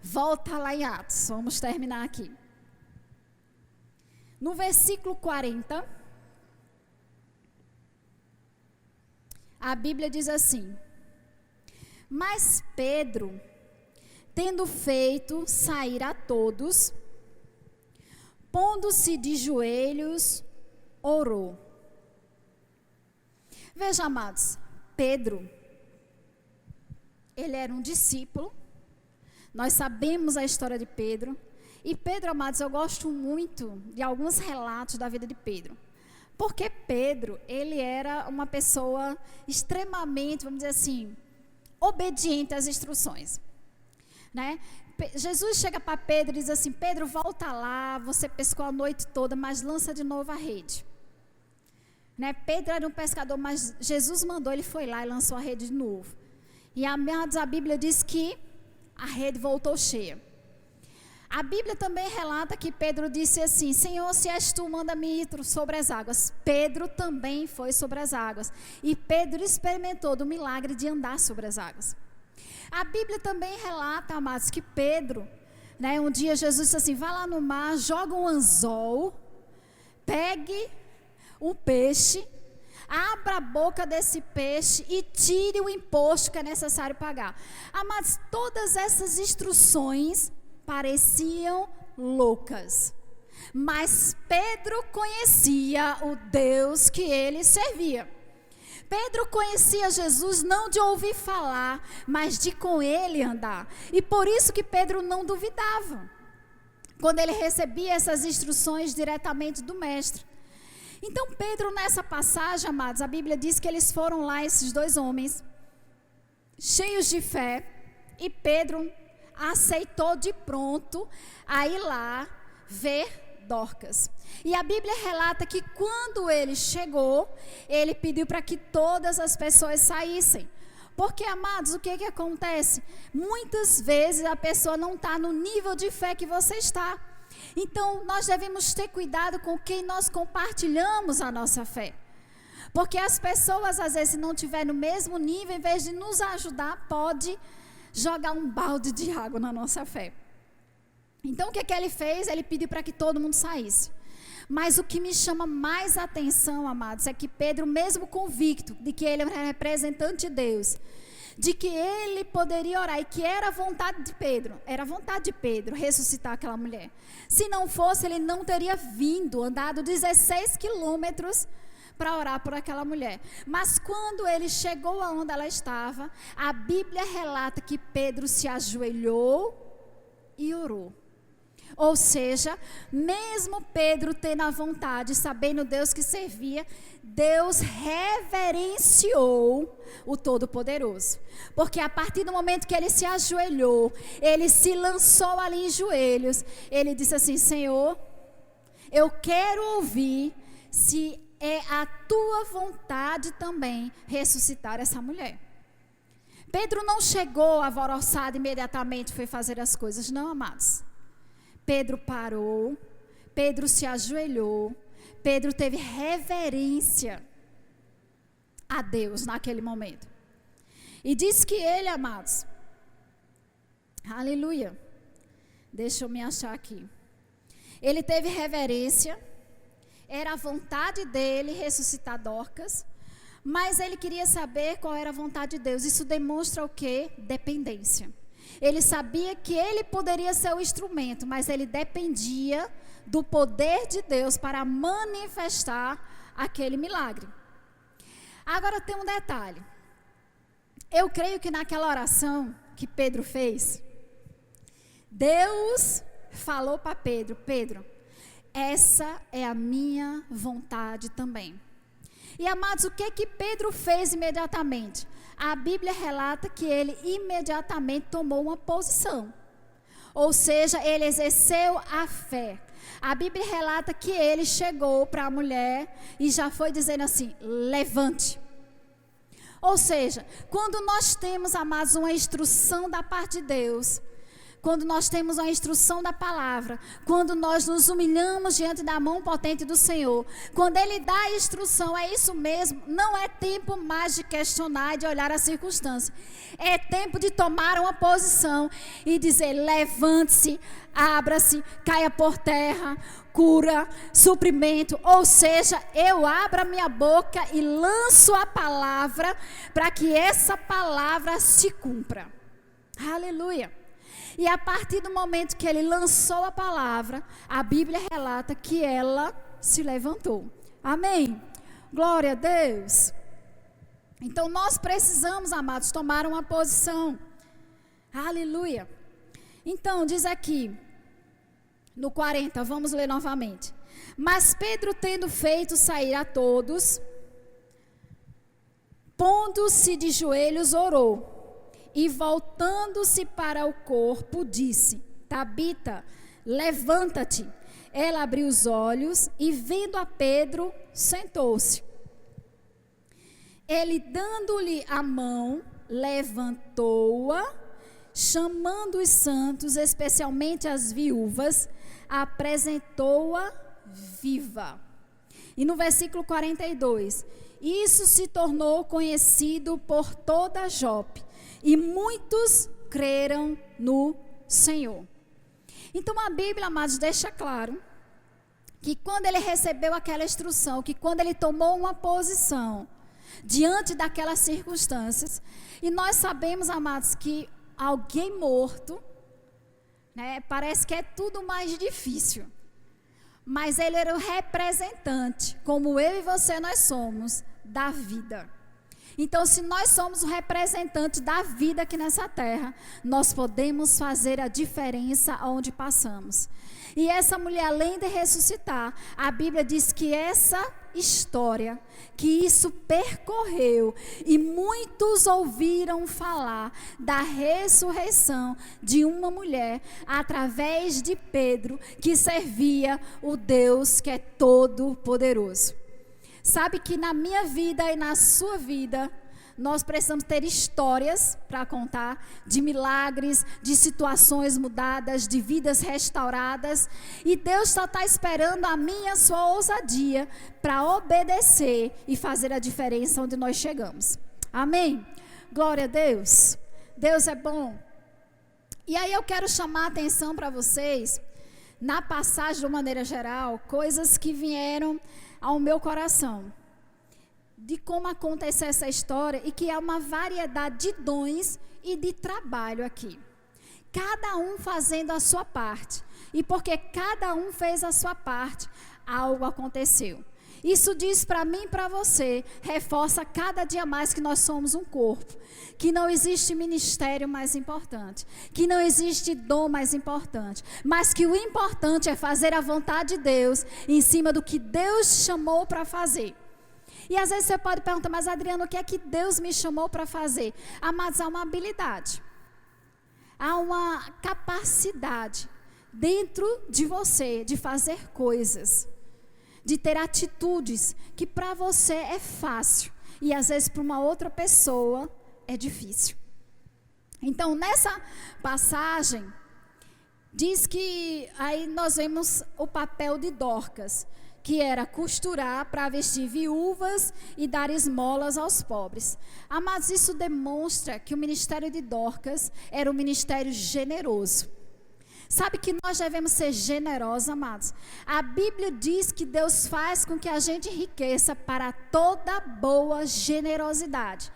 Volta lá em Atos, vamos terminar aqui. No versículo 40, a Bíblia diz assim: mas Pedro, tendo feito sair a todos, pondo-se de joelhos, orou. Veja, amados, Pedro, ele era um discípulo. Nós sabemos a história de Pedro. E Pedro, amados, eu gosto muito de alguns relatos da vida de Pedro. Porque Pedro, ele era uma pessoa extremamente, vamos dizer assim, obediente às instruções, né? Jesus chega para Pedro e diz assim: Pedro, volta lá, você pescou a noite toda, mas lança de novo a rede. Né? Pedro era um pescador, mas Jesus mandou, ele foi lá e lançou a rede de novo. E amados, a Bíblia diz que a rede voltou cheia. A Bíblia também relata que Pedro disse assim: Senhor, se és tu, manda-me ir sobre as águas. Pedro também foi sobre as águas. E Pedro experimentou do milagre de andar sobre as águas. A Bíblia também relata, amados, que Pedro, né, um dia Jesus disse assim: vá lá no mar, joga um anzol, pegue um peixe, abra a boca desse peixe e tire o imposto que é necessário pagar. Amados, todas essas instruções pareciam loucas, mas Pedro conhecia o Deus que ele servia. Pedro conhecia Jesus não de ouvir falar, mas de com ele andar. E por isso que Pedro não duvidava, quando ele recebia essas instruções diretamente do mestre. Então Pedro, nessa passagem, amados, a Bíblia diz que eles foram lá, esses dois homens, cheios de fé, e Pedro aceitou de pronto a ir lá ver Dorcas. E a Bíblia relata que quando ele chegou, ele pediu para que todas as pessoas saíssem. Porque, amados, o que acontece? Muitas vezes a pessoa não está no nível de fé que você está. Então, nós devemos ter cuidado com quem nós compartilhamos a nossa fé. Porque as pessoas, às vezes, se não estiverem no mesmo nível, em vez de nos ajudar, pode jogar um balde de água na nossa fé. Então, o que ele fez? Ele pediu para que todo mundo saísse. Mas o que me chama mais atenção, amados, é que Pedro, mesmo convicto de que ele era representante de Deus, de que ele poderia orar, e que era vontade de Pedro ressuscitar aquela mulher. Se não fosse, ele não teria vindo, andado 16 quilômetros para orar por aquela mulher. Mas quando ele chegou aonde ela estava, a Bíblia relata que Pedro se ajoelhou e orou. Ou seja, mesmo Pedro tendo a vontade, sabendo Deus que servia, Deus reverenciou o Todo-Poderoso. Porque a partir do momento que ele se ajoelhou, ele se lançou ali em joelhos, ele disse assim: Senhor, eu quero ouvir se é a tua vontade também ressuscitar essa mulher. Pedro não chegou alvoroçado imediatamente, foi fazer as coisas, não, amados. Pedro parou, Pedro se ajoelhou, Pedro teve reverência a Deus naquele momento. E diz que ele, amados, aleluia, deixa eu me achar aqui. Ele teve reverência, era a vontade dele ressuscitar Dorcas, mas ele queria saber qual era a vontade de Deus. Isso demonstra o quê? Dependência. Ele sabia que ele poderia ser o instrumento, mas ele dependia do poder de Deus para manifestar aquele milagre. Agora tem um detalhe. Eu creio que naquela oração que Pedro fez, Deus falou para Pedro: Pedro, essa é a minha vontade também. E, amados, o que Pedro fez imediatamente? A Bíblia relata que ele imediatamente tomou uma posição. Ou seja, ele exerceu a fé. A Bíblia relata que ele chegou para a mulher e já foi dizendo assim: levante. Ou seja, quando nós temos, amados, uma instrução da parte de Deus, quando nós temos a instrução da palavra, quando nós nos humilhamos diante da mão potente do Senhor, quando Ele dá a instrução, é isso mesmo, não é tempo mais de questionar e de olhar a circunstância. É tempo de tomar uma posição e dizer: levante-se, abra-se, caia por terra, cura, suprimento. Ou seja, eu abro a minha boca e lanço a palavra para que essa palavra se cumpra. Aleluia. E a partir do momento que ele lançou a palavra, a Bíblia relata que ela se levantou. Amém? Glória a Deus. Então nós precisamos, amados, tomar uma posição. Aleluia. Então diz aqui, no 40, vamos ler novamente. Mas Pedro, tendo feito sair a todos, pondo-se de joelhos, orou. E voltando-se para o corpo, disse: Tabita, levanta-te. Ela abriu os olhos e, vendo a Pedro, sentou-se. Ele, dando-lhe a mão, levantou-a, chamando os santos, especialmente as viúvas, apresentou-a viva. E no versículo 42, isso se tornou conhecido por toda Jope, e muitos creram no Senhor. Então a Bíblia, amados, deixa claro que quando ele recebeu aquela instrução, que quando ele tomou uma posição diante daquelas circunstâncias, e nós sabemos, amados, que alguém morto, né, parece que é tudo mais difícil, mas ele era o representante, como eu e você nós somos, da vida. Então, se nós somos o representante da vida aqui nessa terra, nós podemos fazer a diferença onde passamos. E essa mulher, além de ressuscitar, a Bíblia diz que essa história, que isso percorreu, e muitos ouviram falar da ressurreição de uma mulher, através de Pedro, que servia o Deus que é todo poderoso. Sabe que na minha vida e na sua vida, nós precisamos ter histórias para contar, de milagres, de situações mudadas, de vidas restauradas. E Deus só está esperando a minha e a sua ousadia para obedecer e fazer a diferença onde nós chegamos. Amém? Glória a Deus. Deus é bom. E aí eu quero chamar a atenção para vocês, na passagem de uma maneira geral, coisas que vieram ao meu coração, de como aconteceu essa história, e que há uma variedade de dons e de trabalho aqui, cada um fazendo a sua parte, e porque cada um fez a sua parte, algo aconteceu. Isso diz para mim e para você, reforça cada dia mais que nós somos um corpo, que não existe ministério mais importante, que não existe dom mais importante, mas que o importante é fazer a vontade de Deus em cima do que Deus chamou para fazer. E às vezes você pode perguntar, mas Adriana, o que é que Deus me chamou para fazer? Amados, há uma habilidade, há uma capacidade dentro de você de fazer coisas, de ter atitudes que para você é fácil e às vezes para uma outra pessoa é difícil. Então nessa passagem diz que aí nós vemos o papel de Dorcas, que era costurar para vestir viúvas e dar esmolas aos pobres. Amados, isso demonstra que o ministério de Dorcas era um ministério generoso. Sabe que nós devemos ser generosos, amados? A Bíblia diz que Deus faz com que a gente enriqueça para toda boa generosidade.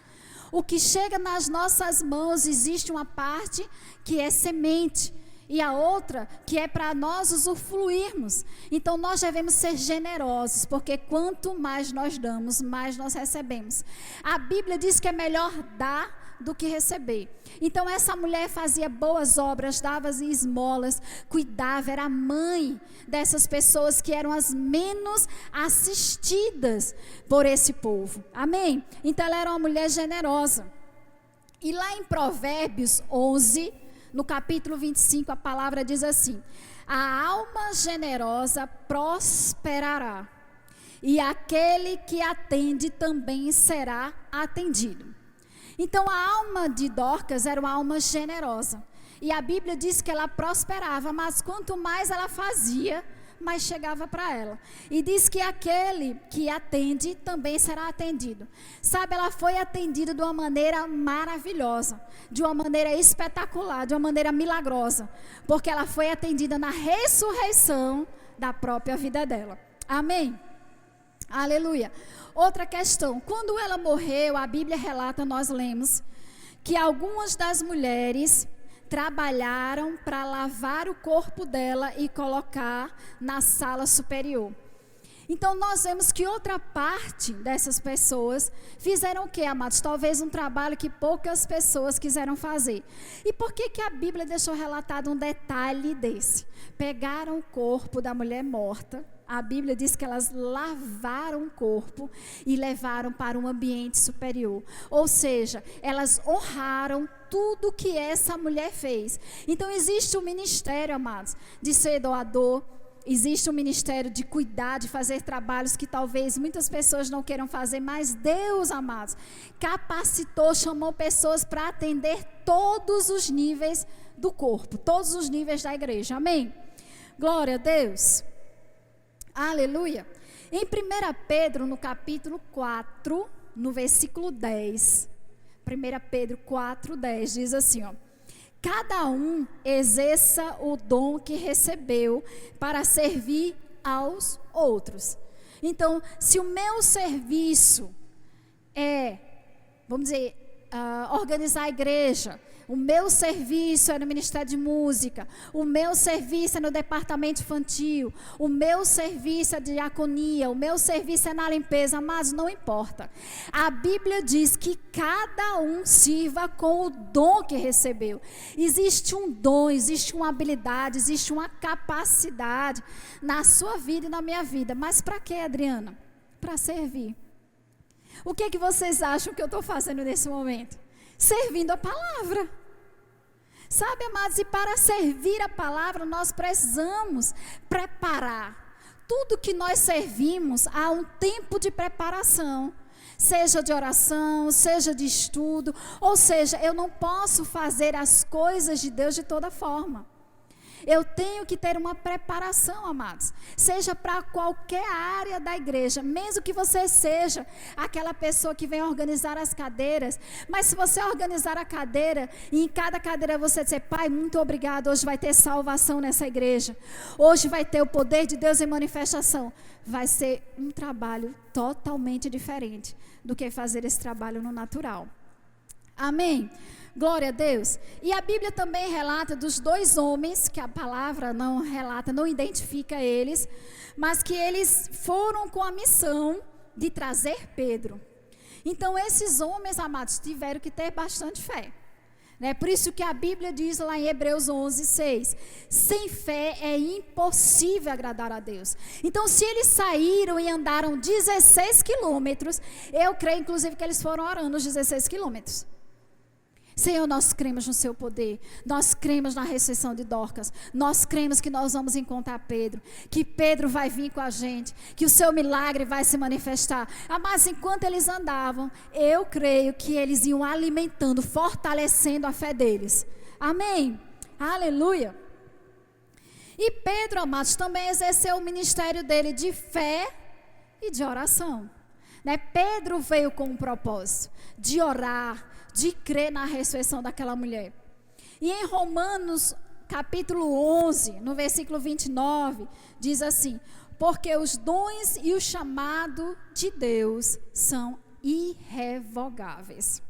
O que chega nas nossas mãos, existe uma parte que é semente e a outra que é para nós usufruirmos. Então nós devemos ser generosos, porque quanto mais nós damos, mais nós recebemos. A Bíblia diz que é melhor dar do que receber. Então essa mulher fazia boas obras, dava esmolas, cuidava, era mãe dessas pessoas que eram as menos assistidas por esse povo. Amém? Então ela era uma mulher generosa. E lá em Provérbios 11, no capítulo 25, a palavra diz assim: a alma generosa prosperará, e aquele que atende também será atendido. Então a alma de Dorcas era uma alma generosa, e a Bíblia diz que ela prosperava, mas quanto mais ela fazia, mais chegava para ela. E diz que aquele que atende também será atendido. Sabe, ela foi atendida de uma maneira maravilhosa, de uma maneira espetacular, de uma maneira milagrosa, porque ela foi atendida na ressurreição da própria vida dela. Amém? Aleluia. Outra questão, quando ela morreu, a Bíblia relata, nós lemos, que algumas das mulheres trabalharam para lavar o corpo dela e colocar na sala superior. Então nós vemos que outra parte dessas pessoas fizeram o quê, amados? Talvez um trabalho que poucas pessoas quiseram fazer. E por que a Bíblia deixou relatado um detalhe desse? Pegaram o corpo da mulher morta, a Bíblia diz que elas lavaram o corpo e levaram para um ambiente superior. Ou seja, elas honraram tudo que essa mulher fez. Então existe um ministério, amados, de ser doador. Existe um ministério de cuidar, de fazer trabalhos que talvez muitas pessoas não queiram fazer, mas Deus, amados, capacitou, chamou pessoas para atender todos os níveis do corpo, todos os níveis da igreja, amém? Glória a Deus, aleluia. Em 1 Pedro, no capítulo 4, no versículo 10, 1 Pedro 4, 10, diz assim, ó: cada um exerça o dom que recebeu para servir aos outros. Então, se o meu serviço é, vamos dizer, organizar a igreja, o meu serviço é no Ministério de Música, o meu serviço é no departamento infantil, o meu serviço é de diaconia, o meu serviço é na limpeza, mas não importa. A Bíblia diz que cada um sirva com o dom que recebeu. Existe um dom, existe uma habilidade, existe uma capacidade na sua vida e na minha vida. Mas para quê, Adriana? Para servir. O que vocês acham que eu estou fazendo nesse momento? Servindo a palavra. Sabe, amados, e para servir a palavra nós precisamos preparar. Tudo que nós servimos há um tempo de preparação. Seja de oração, seja de estudo, ou seja, eu não posso fazer as coisas de Deus de toda forma. Eu tenho que ter uma preparação, amados, seja para qualquer área da igreja, mesmo que você seja aquela pessoa que vem organizar as cadeiras, mas se você organizar a cadeira, e em cada cadeira você dizer: pai, muito obrigado, hoje vai ter salvação nessa igreja, hoje vai ter o poder de Deus em manifestação, vai ser um trabalho totalmente diferente do que fazer esse trabalho no natural. Amém? Glória a Deus. E a Bíblia também relata dos dois homens, que a palavra não relata, não identifica eles, mas que eles foram com a missão de trazer Pedro. Então esses homens, amados, tiveram que ter bastante fé, né? Por isso que a Bíblia diz lá em Hebreus 11:6, sem fé é impossível agradar a Deus. Então se eles saíram e andaram 16 quilômetros, eu creio inclusive que eles foram orando os 16 quilômetros. Senhor, nós cremos no seu poder, nós cremos na ressurreição de Dorcas, nós cremos que nós vamos encontrar Pedro, que Pedro vai vir com a gente, que o seu milagre vai se manifestar. Mas enquanto eles andavam, eu creio que eles iam alimentando, fortalecendo a fé deles. Amém? Aleluia. E Pedro, amados, também exerceu o ministério dele de fé e de oração, né? Pedro veio com um propósito de orar, de crer na ressurreição daquela mulher. E em Romanos capítulo 11, no versículo 29, diz assim: porque os dons e o chamado de Deus são irrevogáveis.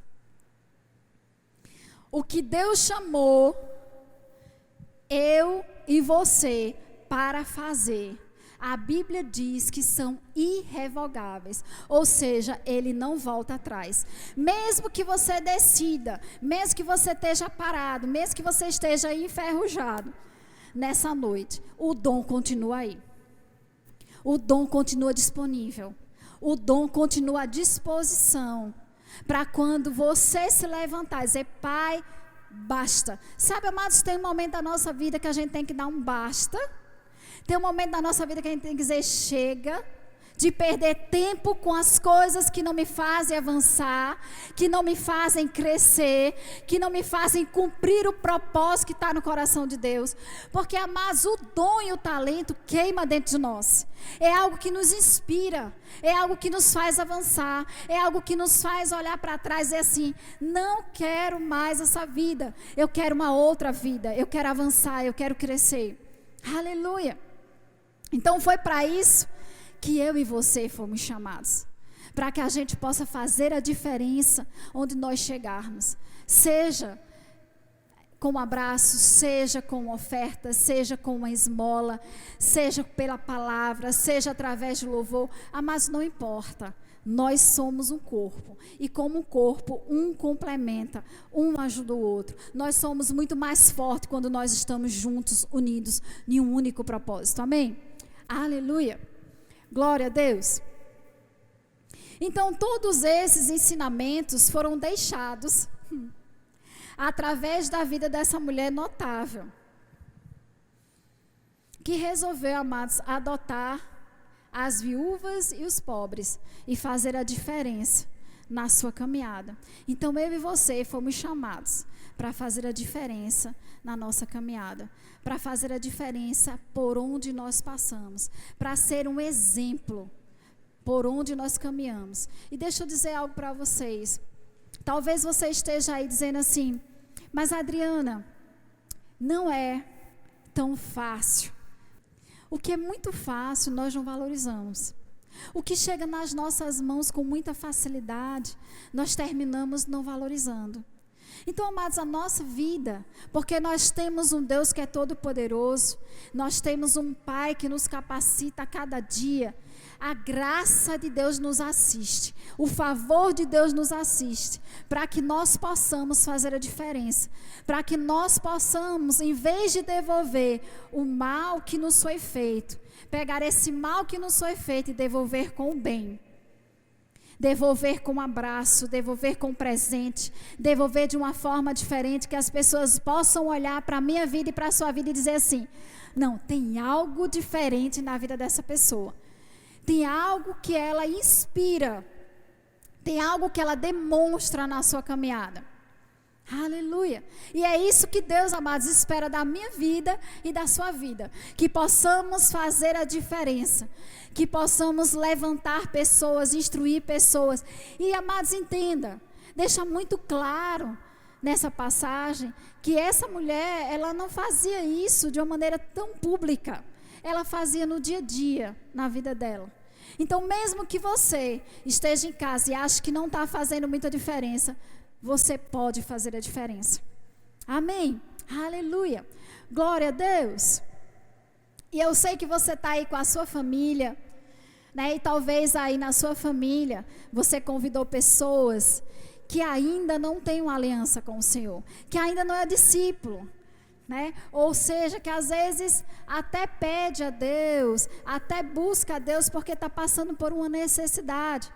O que Deus chamou eu e você para fazer, a Bíblia diz que são irrevogáveis, ou seja, ele não volta atrás. Mesmo que você decida, mesmo que você esteja parado, mesmo que você esteja enferrujado, nessa noite, o dom continua aí. O dom continua disponível. O dom continua à disposição, para quando você se levantar e dizer: pai, basta. Sabe, amados, tem um momento da nossa vida que a gente tem que dar um basta. Tem um momento da nossa vida que a gente tem que dizer: chega de perder tempo com as coisas que não me fazem avançar, que não me fazem crescer, que não me fazem cumprir o propósito que está no coração de Deus. Porque, amados, o dom e o talento queima dentro de nós. É algo que nos inspira, é algo que nos faz avançar, é algo que nos faz olhar para trás e dizer assim: não quero mais essa vida, eu quero uma outra vida, eu quero avançar, eu quero crescer. Aleluia. Então foi para isso que eu e você fomos chamados, para que a gente possa fazer a diferença onde nós chegarmos, seja com um abraço, seja com oferta, seja com uma esmola, seja pela palavra, seja através de louvor. Mas não importa, nós somos um corpo, e como um corpo, um complementa, um ajuda o outro. Nós somos muito mais fortes quando nós estamos juntos, unidos, em um único propósito, amém? Aleluia, glória a Deus. Então todos esses ensinamentos foram deixados através da vida dessa mulher notável, que resolveu, amados, adotar as viúvas e os pobres e fazer a diferença na sua caminhada. Então eu e você fomos chamados para fazer a diferença na nossa caminhada, para fazer a diferença por onde nós passamos, para ser um exemplo por onde nós caminhamos. E deixa eu dizer algo para vocês. Talvez você esteja aí dizendo assim: mas Adriana, não é tão fácil. O que é muito fácil, nós não valorizamos. O que chega nas nossas mãos com muita facilidade, nós terminamos não valorizando. Então, amados, a nossa vida, porque nós temos um Deus que é todo poderoso, nós temos um Pai que nos capacita a cada dia. A graça de Deus nos assiste, o favor de Deus nos assiste, para que nós possamos fazer a diferença, para que nós possamos, em vez de devolver o mal que nos foi feito, pegar esse mal que nos foi feito e devolver com o bem, devolver com um abraço, devolver com um presente, devolver de uma forma diferente, que as pessoas possam olhar para a minha vida e para a sua vida e dizer assim: não, tem algo diferente na vida dessa pessoa. Tem algo que ela inspira, tem algo que ela demonstra na sua caminhada. Aleluia. E é isso que Deus, amados, espera da minha vida e da sua vida. Que possamos fazer a diferença, que possamos levantar pessoas, instruir pessoas. E, amados, entenda, deixa muito claro nessa passagem que essa mulher, ela não fazia isso de uma maneira tão pública. Ela fazia no dia a dia, na vida dela. Então, mesmo que você esteja em casa e ache que não está fazendo muita diferença, você pode fazer a diferença. Amém? Aleluia. Glória a Deus. E eu sei que você está aí com a sua família, né? E talvez aí na sua família, você convidou pessoas que ainda não têm uma aliança com o Senhor, que ainda não é discípulo. Né? Ou seja, que às vezes até pede a Deus, até busca a Deus porque está passando por uma necessidade.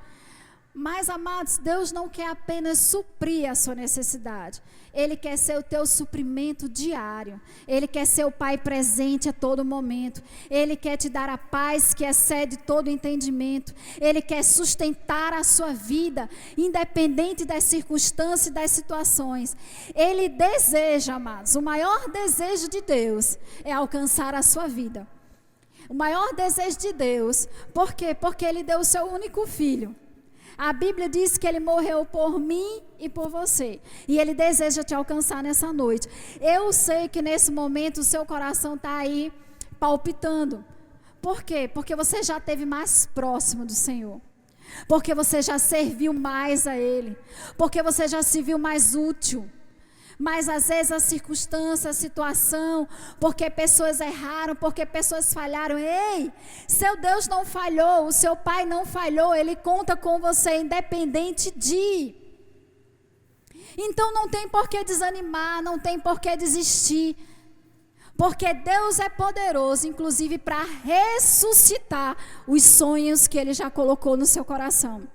Mas, amados, Deus não quer apenas suprir a sua necessidade. Ele quer ser o teu suprimento diário. Ele quer ser o Pai presente a todo momento. Ele quer te dar a paz que excede todo entendimento. Ele quer sustentar a sua vida, independente das circunstâncias e das situações. Ele deseja, amados, o maior desejo de Deus é alcançar a sua vida. O maior desejo de Deus, por quê? Porque Ele deu o seu único filho. A Bíblia diz que Ele morreu por mim e por você. E Ele deseja te alcançar nessa noite. Eu sei que nesse momento o seu coração está aí palpitando. Por quê? Porque você já esteve mais próximo do Senhor. Porque você já serviu mais a Ele. Porque você já se viu mais útil. Mas às vezes a circunstância, a situação, porque pessoas erraram, porque pessoas falharam. Ei, seu Deus não falhou, o seu Pai não falhou, Ele conta com você independente de. Então não tem por que desanimar, não tem por que desistir. Porque Deus é poderoso, inclusive para ressuscitar os sonhos que Ele já colocou no seu coração.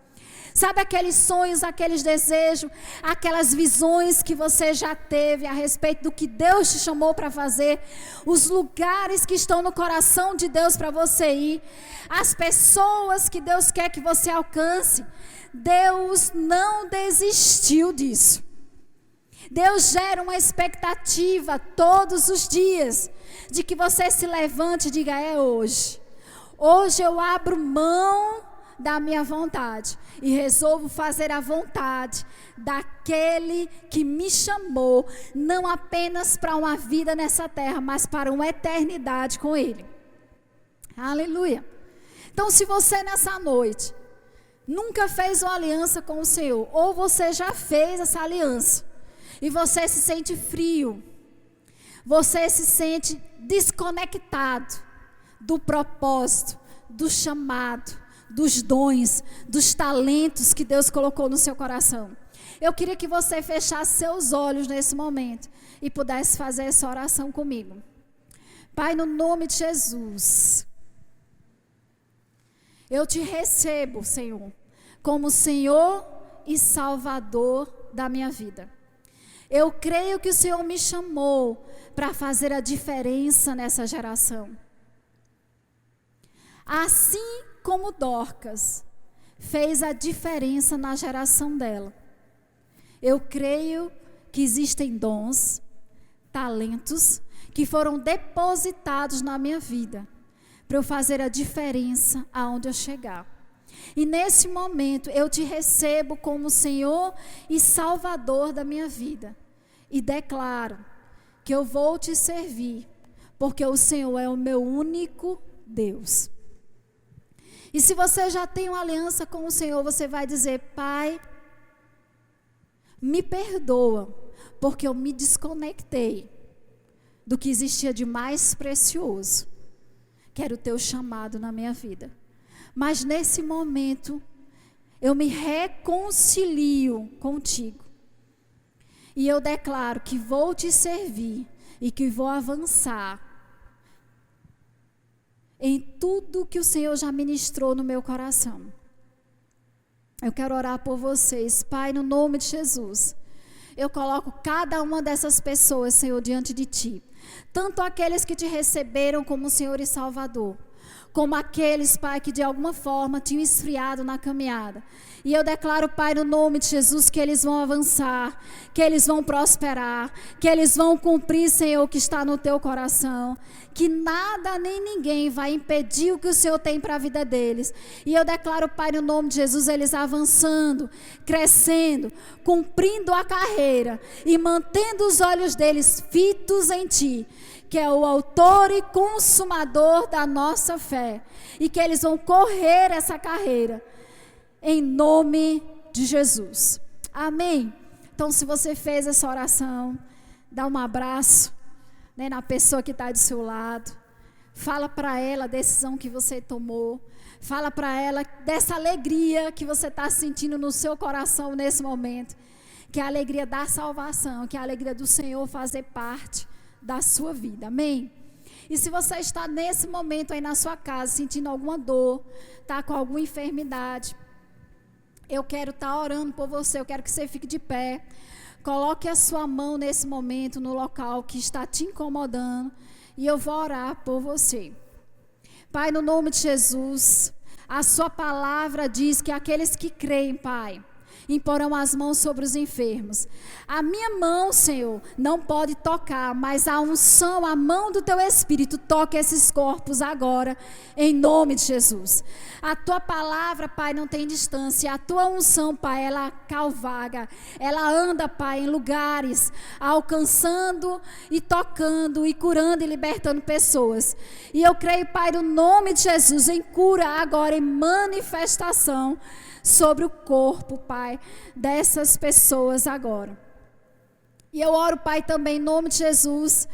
Sabe aqueles sonhos, aqueles desejos, aquelas visões que você já teve a respeito do que Deus te chamou para fazer, os lugares que estão no coração de Deus para você ir, as pessoas que Deus quer que você alcance. Deus não desistiu disso. Deus gera uma expectativa todos os dias de que você se levante e diga: é hoje. Hoje eu abro mão da minha vontade e resolvo fazer a vontade daquele que me chamou, não apenas para uma vida nessa terra, mas para uma eternidade com Ele. Aleluia. Então, se você nessa noite nunca fez uma aliança com o Senhor, ou você já fez essa aliança e você se sente frio, você se sente desconectado do propósito, do chamado, dos dons, dos talentos que Deus colocou no seu coração. Eu queria que você fechasse seus olhos nesse momento e pudesse fazer essa oração comigo. Pai, no nome de Jesus, eu te recebo, Senhor, como Senhor e Salvador da minha vida. Eu creio que o Senhor me chamou para fazer a diferença nessa geração. Assim como Dorcas fez a diferença na geração dela, eu creio que existem dons, talentos que foram depositados na minha vida para eu fazer a diferença aonde eu chegar. E nesse momento eu te recebo como Senhor e Salvador da minha vida e declaro que eu vou te servir, porque o Senhor é o meu único Deus. E se você já tem uma aliança com o Senhor, você vai dizer: Pai, me perdoa, porque eu me desconectei do que existia de mais precioso, que era o teu chamado na minha vida. Mas nesse momento, eu me reconcilio contigo. E eu declaro que vou te servir e que vou avançar em tudo que o Senhor já ministrou no meu coração. Eu quero orar por vocês. Pai, no nome de Jesus, eu coloco cada uma dessas pessoas, Senhor, diante de Ti. Tanto aqueles que Te receberam como Senhor e Salvador, como aqueles, Pai, que de alguma forma tinham esfriado na caminhada. E eu declaro, Pai, no nome de Jesus, que eles vão avançar, que eles vão prosperar, que eles vão cumprir, Senhor, o que está no Teu coração, que nada nem ninguém vai impedir o que o Senhor tem para a vida deles. E eu declaro, Pai, no nome de Jesus, eles avançando, crescendo, cumprindo a carreira e mantendo os olhos deles fitos em Ti, que é o autor e consumador da nossa fé, e que eles vão correr essa carreira, em nome de Jesus. Amém? Então, se você fez essa oração, dá um abraço, né, na pessoa que está do seu lado, fala para ela a decisão que você tomou, fala para ela dessa alegria que você está sentindo no seu coração nesse momento, que é a alegria da salvação, que é a alegria do Senhor fazer parte da sua vida. Amém? E se você está nesse momento aí na sua casa sentindo alguma dor, está com alguma enfermidade, eu quero estar orando por você. Eu quero que você fique de pé, coloque a sua mão nesse momento no local que está te incomodando, e eu vou orar por você. Pai, no nome de Jesus, a sua palavra diz que aqueles que creem, Pai, imporão as mãos sobre os enfermos. A minha mão, Senhor, não pode tocar, mas a unção, a mão do Teu Espírito toca esses corpos agora, em nome de Jesus. A Tua palavra, Pai, não tem distância. A Tua unção, Pai, ela calvaga, ela anda, Pai, em lugares, alcançando e tocando e curando e libertando pessoas. E eu creio, Pai, no nome de Jesus, em cura agora, em manifestação sobre o corpo, Pai, dessas pessoas agora. E eu oro, Pai, também em nome de Jesus,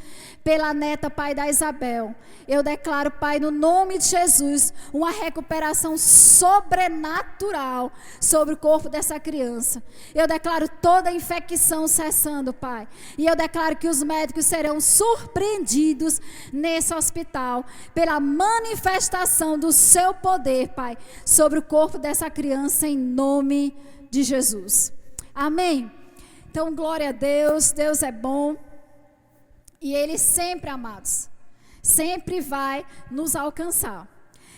pela neta, Pai, da Isabel. Eu declaro, Pai, no nome de Jesus, uma recuperação sobrenatural sobre o corpo dessa criança. Eu declaro toda a infecção cessando, Pai. E eu declaro que os médicos serão surpreendidos nesse hospital pela manifestação do Seu poder, Pai, sobre o corpo dessa criança, em nome de Jesus. Amém? Então, glória a Deus. Deus é bom. E Ele sempre, amados, sempre vai nos alcançar.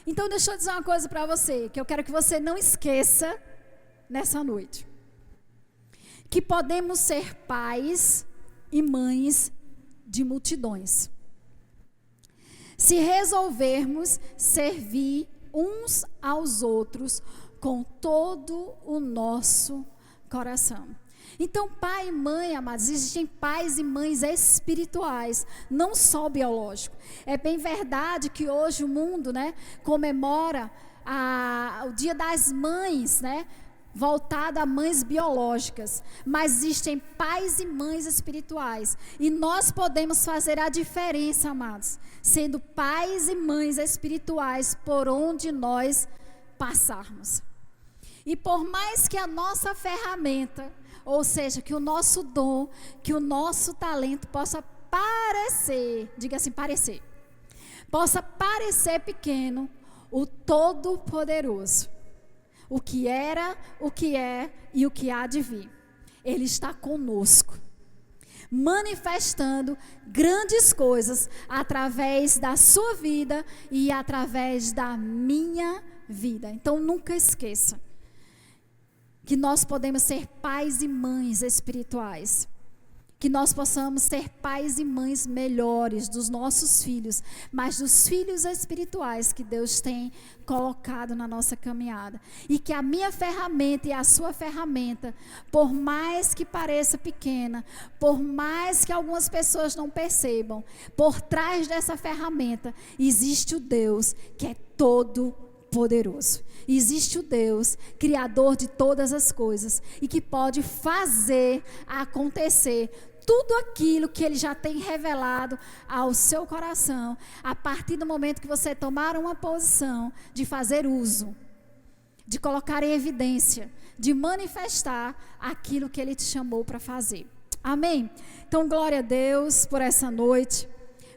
Então, deixa eu dizer uma coisa para você, que eu quero que você não esqueça nessa noite. Que podemos ser pais e mães de multidões, se resolvermos servir uns aos outros com todo o nosso coração. Então, pai e mãe, amados, existem pais e mães espirituais, não só biológico. É bem verdade que hoje o mundo, né, comemora o Dia das Mães, né, voltado a mães biológicas, mas existem pais e mães espirituais. E nós podemos fazer a diferença, amados, sendo pais e mães espirituais por onde nós passarmos. E por mais que a nossa ferramenta, ou seja, que o nosso dom, que o nosso talento possa parecer, diga assim, parecer, possa parecer pequeno, o Todo-Poderoso, o que era, o que é e o que há de vir, Ele está conosco, manifestando grandes coisas através da sua vida e através da minha vida. Então nunca esqueça que nós podemos ser pais e mães espirituais, que nós possamos ser pais e mães melhores dos nossos filhos, mas dos filhos espirituais que Deus tem colocado na nossa caminhada. E que a minha ferramenta e a sua ferramenta, por mais que pareça pequena, por mais que algumas pessoas não percebam, por trás dessa ferramenta existe o Deus que é todo-poderoso. Existe o Deus, Criador de todas as coisas, e que pode fazer acontecer tudo aquilo que Ele já tem revelado ao seu coração, a partir do momento que você tomar uma posição de fazer uso, de colocar em evidência, de manifestar aquilo que Ele te chamou para fazer. Amém? Então, glória a Deus por essa noite.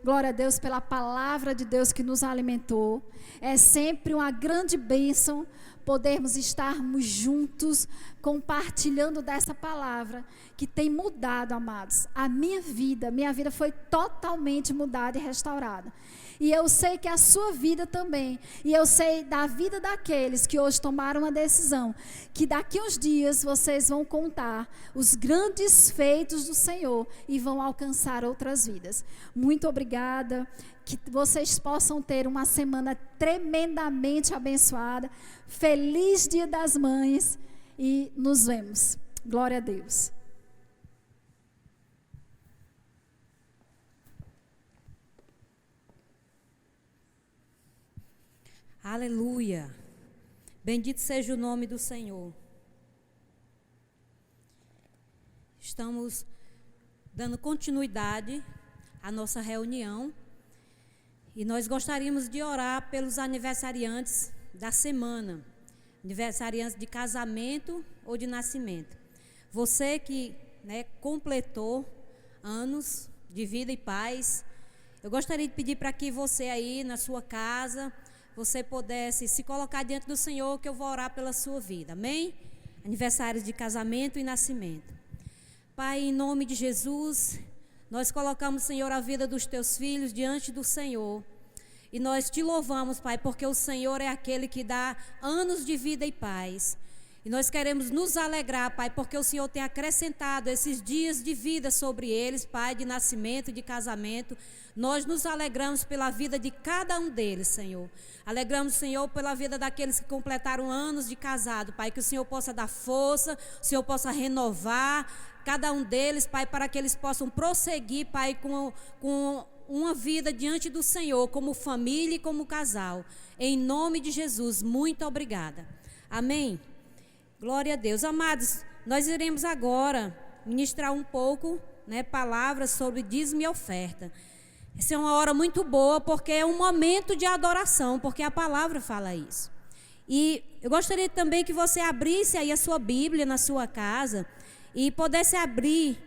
Glória a Deus pela palavra de Deus que nos alimentou. É sempre uma grande bênção podermos estarmos juntos, compartilhando dessa palavra que tem mudado, amados, a minha vida foi totalmente mudada e restaurada. E eu sei que a sua vida também, e eu sei da vida daqueles que hoje tomaram uma decisão, que daqui uns dias vocês vão contar os grandes feitos do Senhor e vão alcançar outras vidas. Muito obrigada, que vocês possam ter uma semana tremendamente abençoada. Feliz Dia das Mães e nos vemos. Glória a Deus. Aleluia. Bendito seja o nome do Senhor. Estamos dando continuidade à nossa reunião e nós gostaríamos de orar pelos aniversariantes da semana, aniversariantes de casamento ou de nascimento. Você que completou anos de vida e paz, eu gostaria de pedir para que você aí na sua casa, você pudesse se colocar diante do Senhor, que eu vou orar pela sua vida, amém? Aniversários de casamento e nascimento. Pai, em nome de Jesus, nós colocamos, Senhor, a vida dos teus filhos diante do Senhor. E nós te louvamos, Pai, porque o Senhor é aquele que dá anos de vida e paz. E nós queremos nos alegrar, Pai, porque o Senhor tem acrescentado esses dias de vida sobre eles, Pai, de nascimento, de casamento. Nós nos alegramos pela vida de cada um deles, Senhor. Alegramos, Senhor, pela vida daqueles que completaram anos de casado, Pai, que o Senhor possa dar força, o Senhor possa renovar cada um deles, Pai, para que eles possam prosseguir, Pai, com uma vida diante do Senhor, como família e como casal. Em nome de Jesus, muito obrigada. Amém? Glória a Deus. Amados, nós iremos agora ministrar um pouco, palavras sobre dízimo e oferta. Essa é uma hora muito boa, porque é um momento de adoração, porque a palavra fala isso. E eu gostaria também que você abrisse aí a sua Bíblia na sua casa e pudesse abrir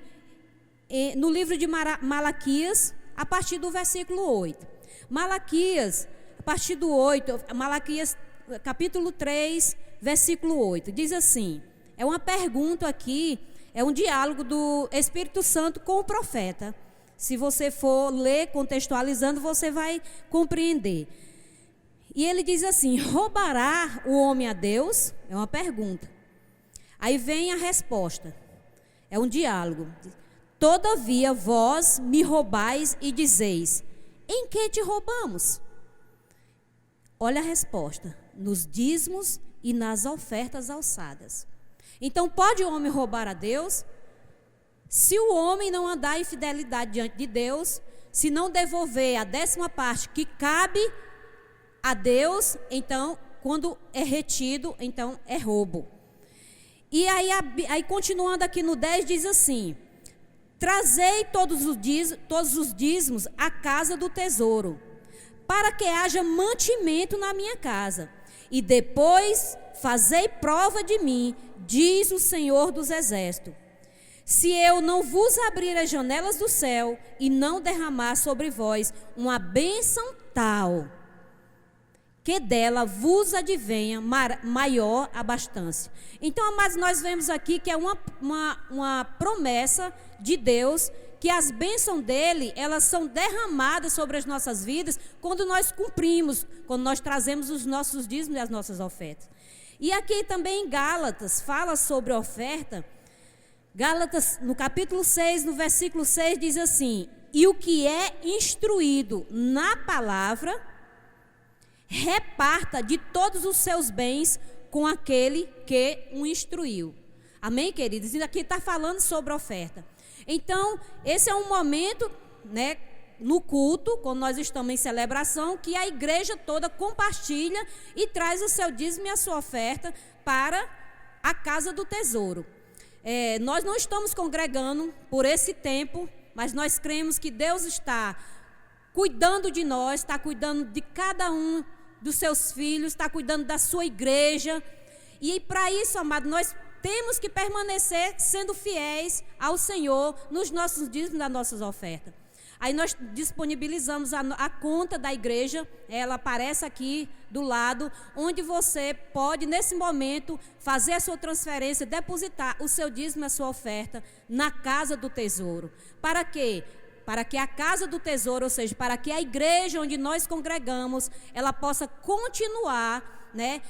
no livro de Malaquias, a partir do versículo 8. Malaquias, a partir do 8, Malaquias capítulo 3, versículo 8, diz assim, é uma pergunta aqui, é um diálogo do Espírito Santo com o profeta. Se você for ler contextualizando, você vai compreender. E ele diz assim, roubará o homem a Deus? É uma pergunta. Aí vem a resposta, é um diálogo. Todavia vós me roubais e dizeis, em que te roubamos? Olha a resposta, nos dízimos e nas ofertas alçadas. Então pode o homem roubar a Deus? Se o homem não andar em fidelidade diante de Deus, se não devolver a 10ª parte que cabe a Deus, então, quando é retido, então é roubo. E aí continuando aqui no 10, diz assim: trazei todos os dízimos à casa do tesouro, para que haja mantimento na minha casa. E depois fazei prova de mim, diz o Senhor dos Exércitos, se eu não vos abrir as janelas do céu e não derramar sobre vós uma bênção tal, que dela vos advenha maior abastança. Então, amados, nós vemos aqui que é uma promessa de Deus, que as bênçãos dele, elas são derramadas sobre as nossas vidas quando nós cumprimos, quando nós trazemos os nossos dízimos e as nossas ofertas. E aqui também em Gálatas, fala sobre oferta. Gálatas, no capítulo 6, no versículo 6, diz assim: e o que é instruído na palavra, reparta de todos os seus bens com aquele que o instruiu. Amém, queridos? E aqui está falando sobre oferta. Então, esse é um momento, né, no culto, quando nós estamos em celebração, que a igreja toda compartilha e traz o seu dízimo e a sua oferta para a casa do tesouro. Nós não estamos congregando por esse tempo, mas nós cremos que Deus está cuidando de nós, está cuidando de cada um dos seus filhos, está cuidando da sua igreja. E para isso, amado, nós temos que permanecer sendo fiéis ao Senhor nos nossos dízimos e nas nossas ofertas. Aí nós disponibilizamos a conta da igreja, ela aparece aqui do lado, onde você pode, nesse momento, fazer a sua transferência, depositar o seu dízimo e a sua oferta na casa do tesouro. Para quê? Para que a casa do tesouro, ou seja, para que a igreja onde nós congregamos, ela possa continuar, né,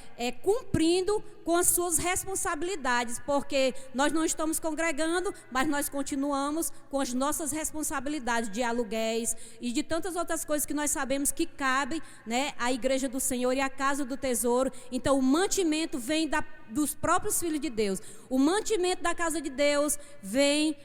cumprindo com as suas responsabilidades, porque nós não estamos congregando, mas nós continuamos com as nossas responsabilidades de aluguéis e de tantas outras coisas que nós sabemos que cabem, né, à igreja do Senhor e à casa do tesouro. Então o mantimento vem dos próprios filhos de Deus, o mantimento da casa de Deus vem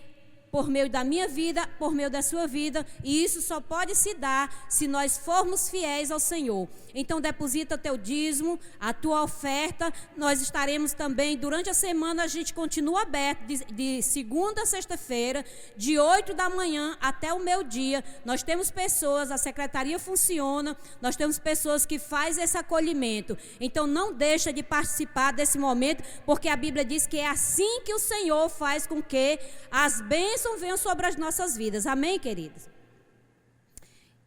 por meio da minha vida, por meio da sua vida, e isso só pode se dar se nós formos fiéis ao Senhor. Então deposita teu dízimo, a tua oferta. Nós estaremos também, durante a semana, a gente continua aberto, de segunda a sexta-feira, de 8 da manhã até o meio-dia. Nós temos pessoas, a secretaria funciona, nós temos pessoas que fazem esse acolhimento. Então não deixa de participar desse momento, porque a Bíblia diz que é assim que o Senhor faz com que as bênçãos venham sobre as nossas vidas. Amém, queridos?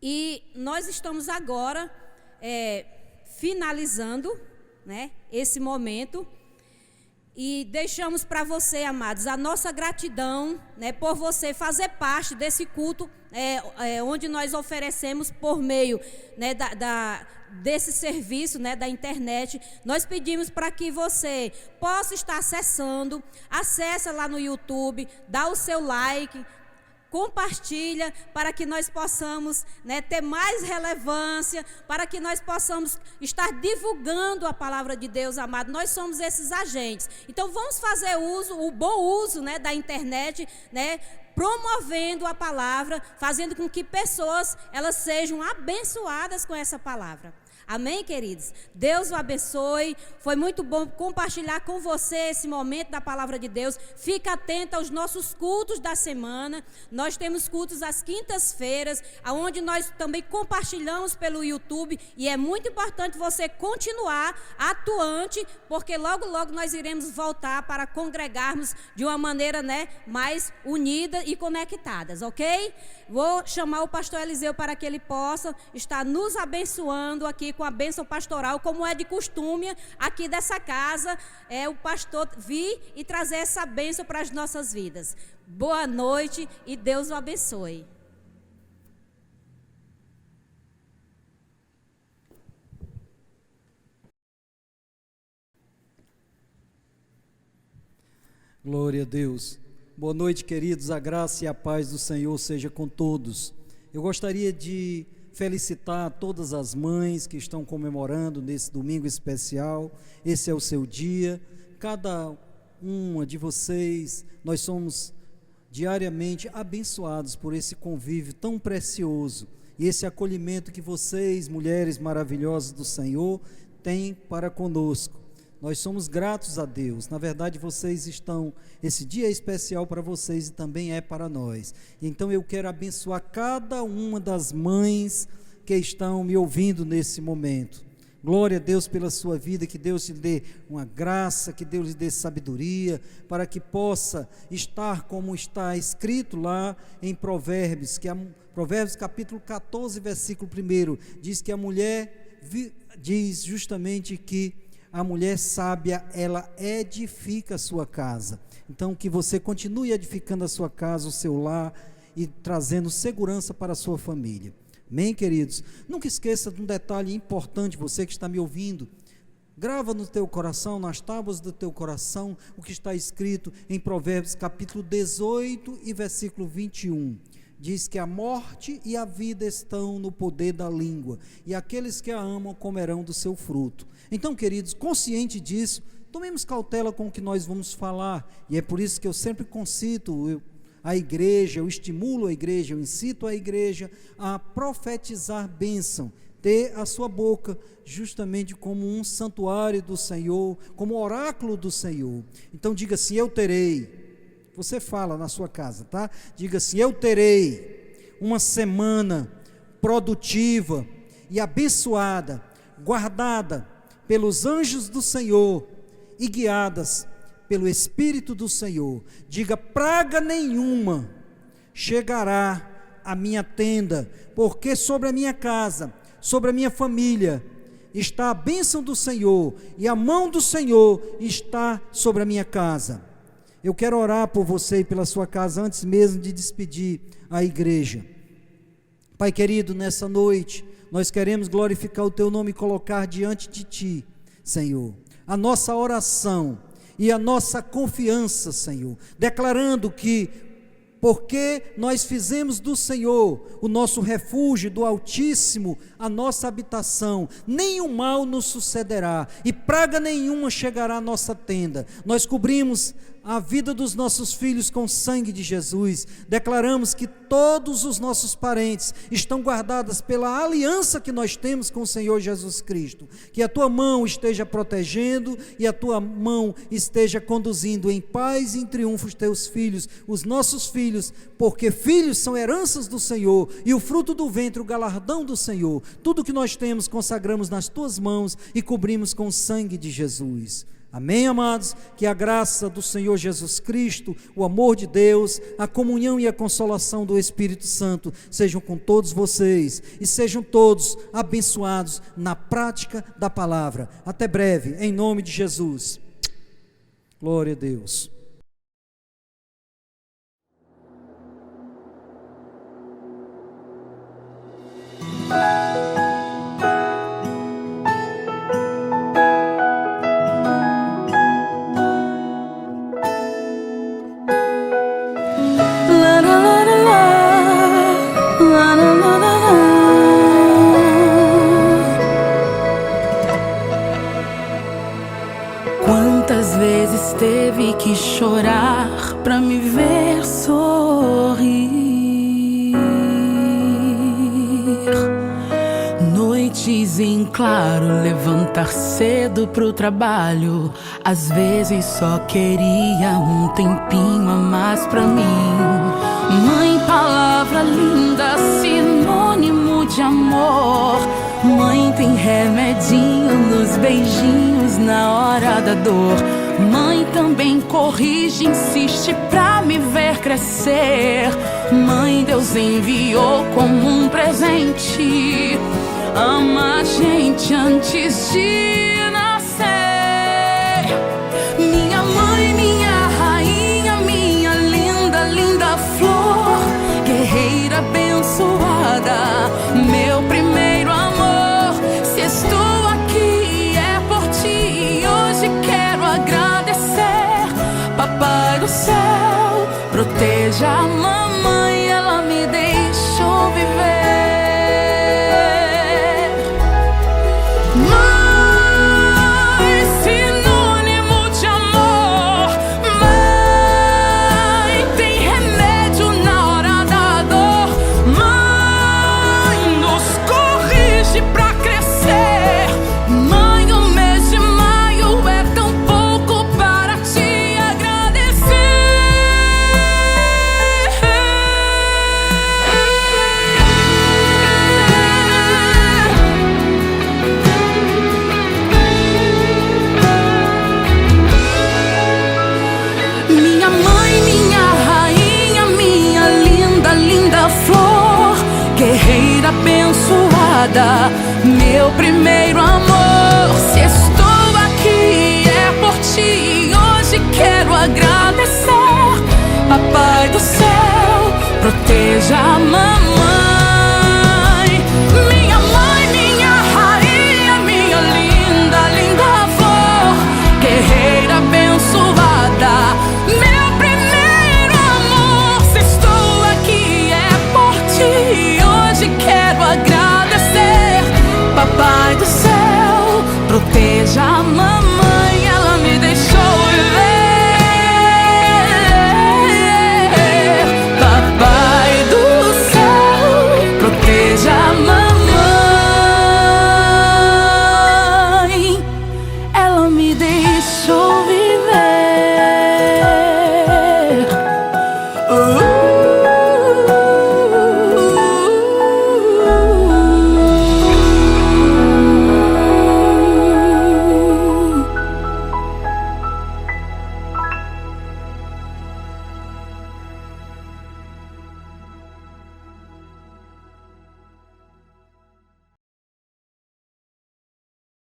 E nós estamos agora finalizando, né, esse momento, e deixamos para você, amados, a nossa gratidão, né, por você fazer parte desse culto, onde nós oferecemos por meio, né, desse serviço, né, da internet. Nós pedimos para que você possa estar acessando, acessa lá no YouTube, dá o seu like, compartilha, para que nós possamos, né, ter mais relevância, para que nós possamos estar divulgando a palavra de Deus, amado. Nós somos esses agentes. Então vamos fazer o bom uso, né, da internet, né, promovendo a palavra, fazendo com que pessoas elas sejam abençoadas com essa palavra. Amém, queridos? Deus o abençoe. Foi muito bom compartilhar com você esse momento da palavra de Deus. Fica atento aos nossos cultos da semana. Nós temos cultos às quintas-feiras, onde nós também compartilhamos pelo YouTube. E é muito importante você continuar atuante, porque logo, logo nós iremos voltar para congregarmos de uma maneira, né, mais unida e conectadas, ok? Vou chamar o pastor Eliseu para que ele possa estar nos abençoando aqui com a bênção pastoral, como é de costume aqui dessa casa, o pastor vir e trazer essa bênção para as nossas vidas. Boa noite e Deus o abençoe. Glória a Deus. Boa noite, queridos. A graça e a paz do Senhor seja com todos. Eu gostaria de felicitar todas as mães que estão comemorando nesse domingo especial. Esse é o seu dia. Cada uma de vocês, nós somos diariamente abençoados por esse convívio tão precioso e esse acolhimento que vocês, mulheres maravilhosas do Senhor, têm para conosco. Nós somos gratos a Deus. Na verdade, esse dia é especial para vocês e também é para nós. Então eu quero abençoar cada uma das mães que estão me ouvindo nesse momento. Glória a Deus pela sua vida, que Deus te dê uma graça, que Deus lhe dê sabedoria, para que possa estar como está escrito lá em Provérbios, Provérbios capítulo 14, versículo 1, diz que a mulher, diz justamente que a mulher sábia, ela edifica a sua casa. Então que você continue edificando a sua casa, o seu lar, e trazendo segurança para a sua família. Amém, queridos? Nunca esqueça de um detalhe importante, você que está me ouvindo, grava no teu coração, nas tábuas do teu coração, o que está escrito em Provérbios capítulo 18 e versículo 21, diz que a morte e a vida estão no poder da língua, e aqueles que a amam comerão do seu fruto. Então, queridos, consciente disso, tomemos cautela com o que nós vamos falar, e é por isso que eu sempre concito a igreja, eu estimulo a igreja, eu incito a igreja a profetizar bênção, ter a sua boca justamente como um santuário do Senhor, como oráculo do Senhor. Então diga assim: eu terei, você fala na sua casa, tá? Diga assim: eu terei uma semana produtiva e abençoada, guardada pelos anjos do Senhor e guiadas pelo Espírito do Senhor. Diga: praga nenhuma chegará à minha tenda, porque sobre a minha casa, sobre a minha família, está a bênção do Senhor, e a mão do Senhor está sobre a minha casa. Eu quero orar por você e pela sua casa, antes mesmo de despedir a igreja. Pai querido, nessa noite, nós queremos glorificar o Teu nome e colocar diante de Ti, Senhor, a nossa oração e a nossa confiança, Senhor, declarando que, porque nós fizemos do Senhor o nosso refúgio, do Altíssimo a nossa habitação, nenhum mal nos sucederá, e praga nenhuma chegará à nossa tenda. Nós cobrimos a vida dos nossos filhos com o sangue de Jesus, declaramos que todos os nossos parentes estão guardados pela aliança que nós temos com o Senhor Jesus Cristo, que a Tua mão esteja protegendo e a Tua mão esteja conduzindo em paz e em triunfo os Teus filhos, os nossos filhos, porque filhos são heranças do Senhor, e o fruto do ventre, o galardão do Senhor. Tudo que nós temos consagramos nas Tuas mãos e cobrimos com o sangue de Jesus. Amém, amados? Que a graça do Senhor Jesus Cristo, o amor de Deus, a comunhão e a consolação do Espírito Santo sejam com todos vocês e sejam todos abençoados na prática da palavra. Até breve, em nome de Jesus. Glória a Deus. Quantas vezes teve que chorar pra me ver sorrir? Noites em claro, levantar cedo pro trabalho, às vezes só queria um tempinho a mais pra mim. Mãe, palavra linda, sinônimo de amor. Mãe tem remedinho nos beijinhos na hora da dor. Mãe também corrige, insiste pra me ver crescer. Mãe, Deus enviou como um presente, ama a gente antes de nascer. Minha mãe, minha rainha, minha linda, linda flor, guerreira abençoada, meu primeiro amor. Se estou aqui é por ti, hoje quero agradecer. Papai do céu, proteja a mamãe, ela me deixou viver. Pra crescer, mãe, o mês de maio é tão estrada, meu primeiro amor. Se estou aqui é por ti, hoje quero agradecer. Papai do céu, proteja a mamãe.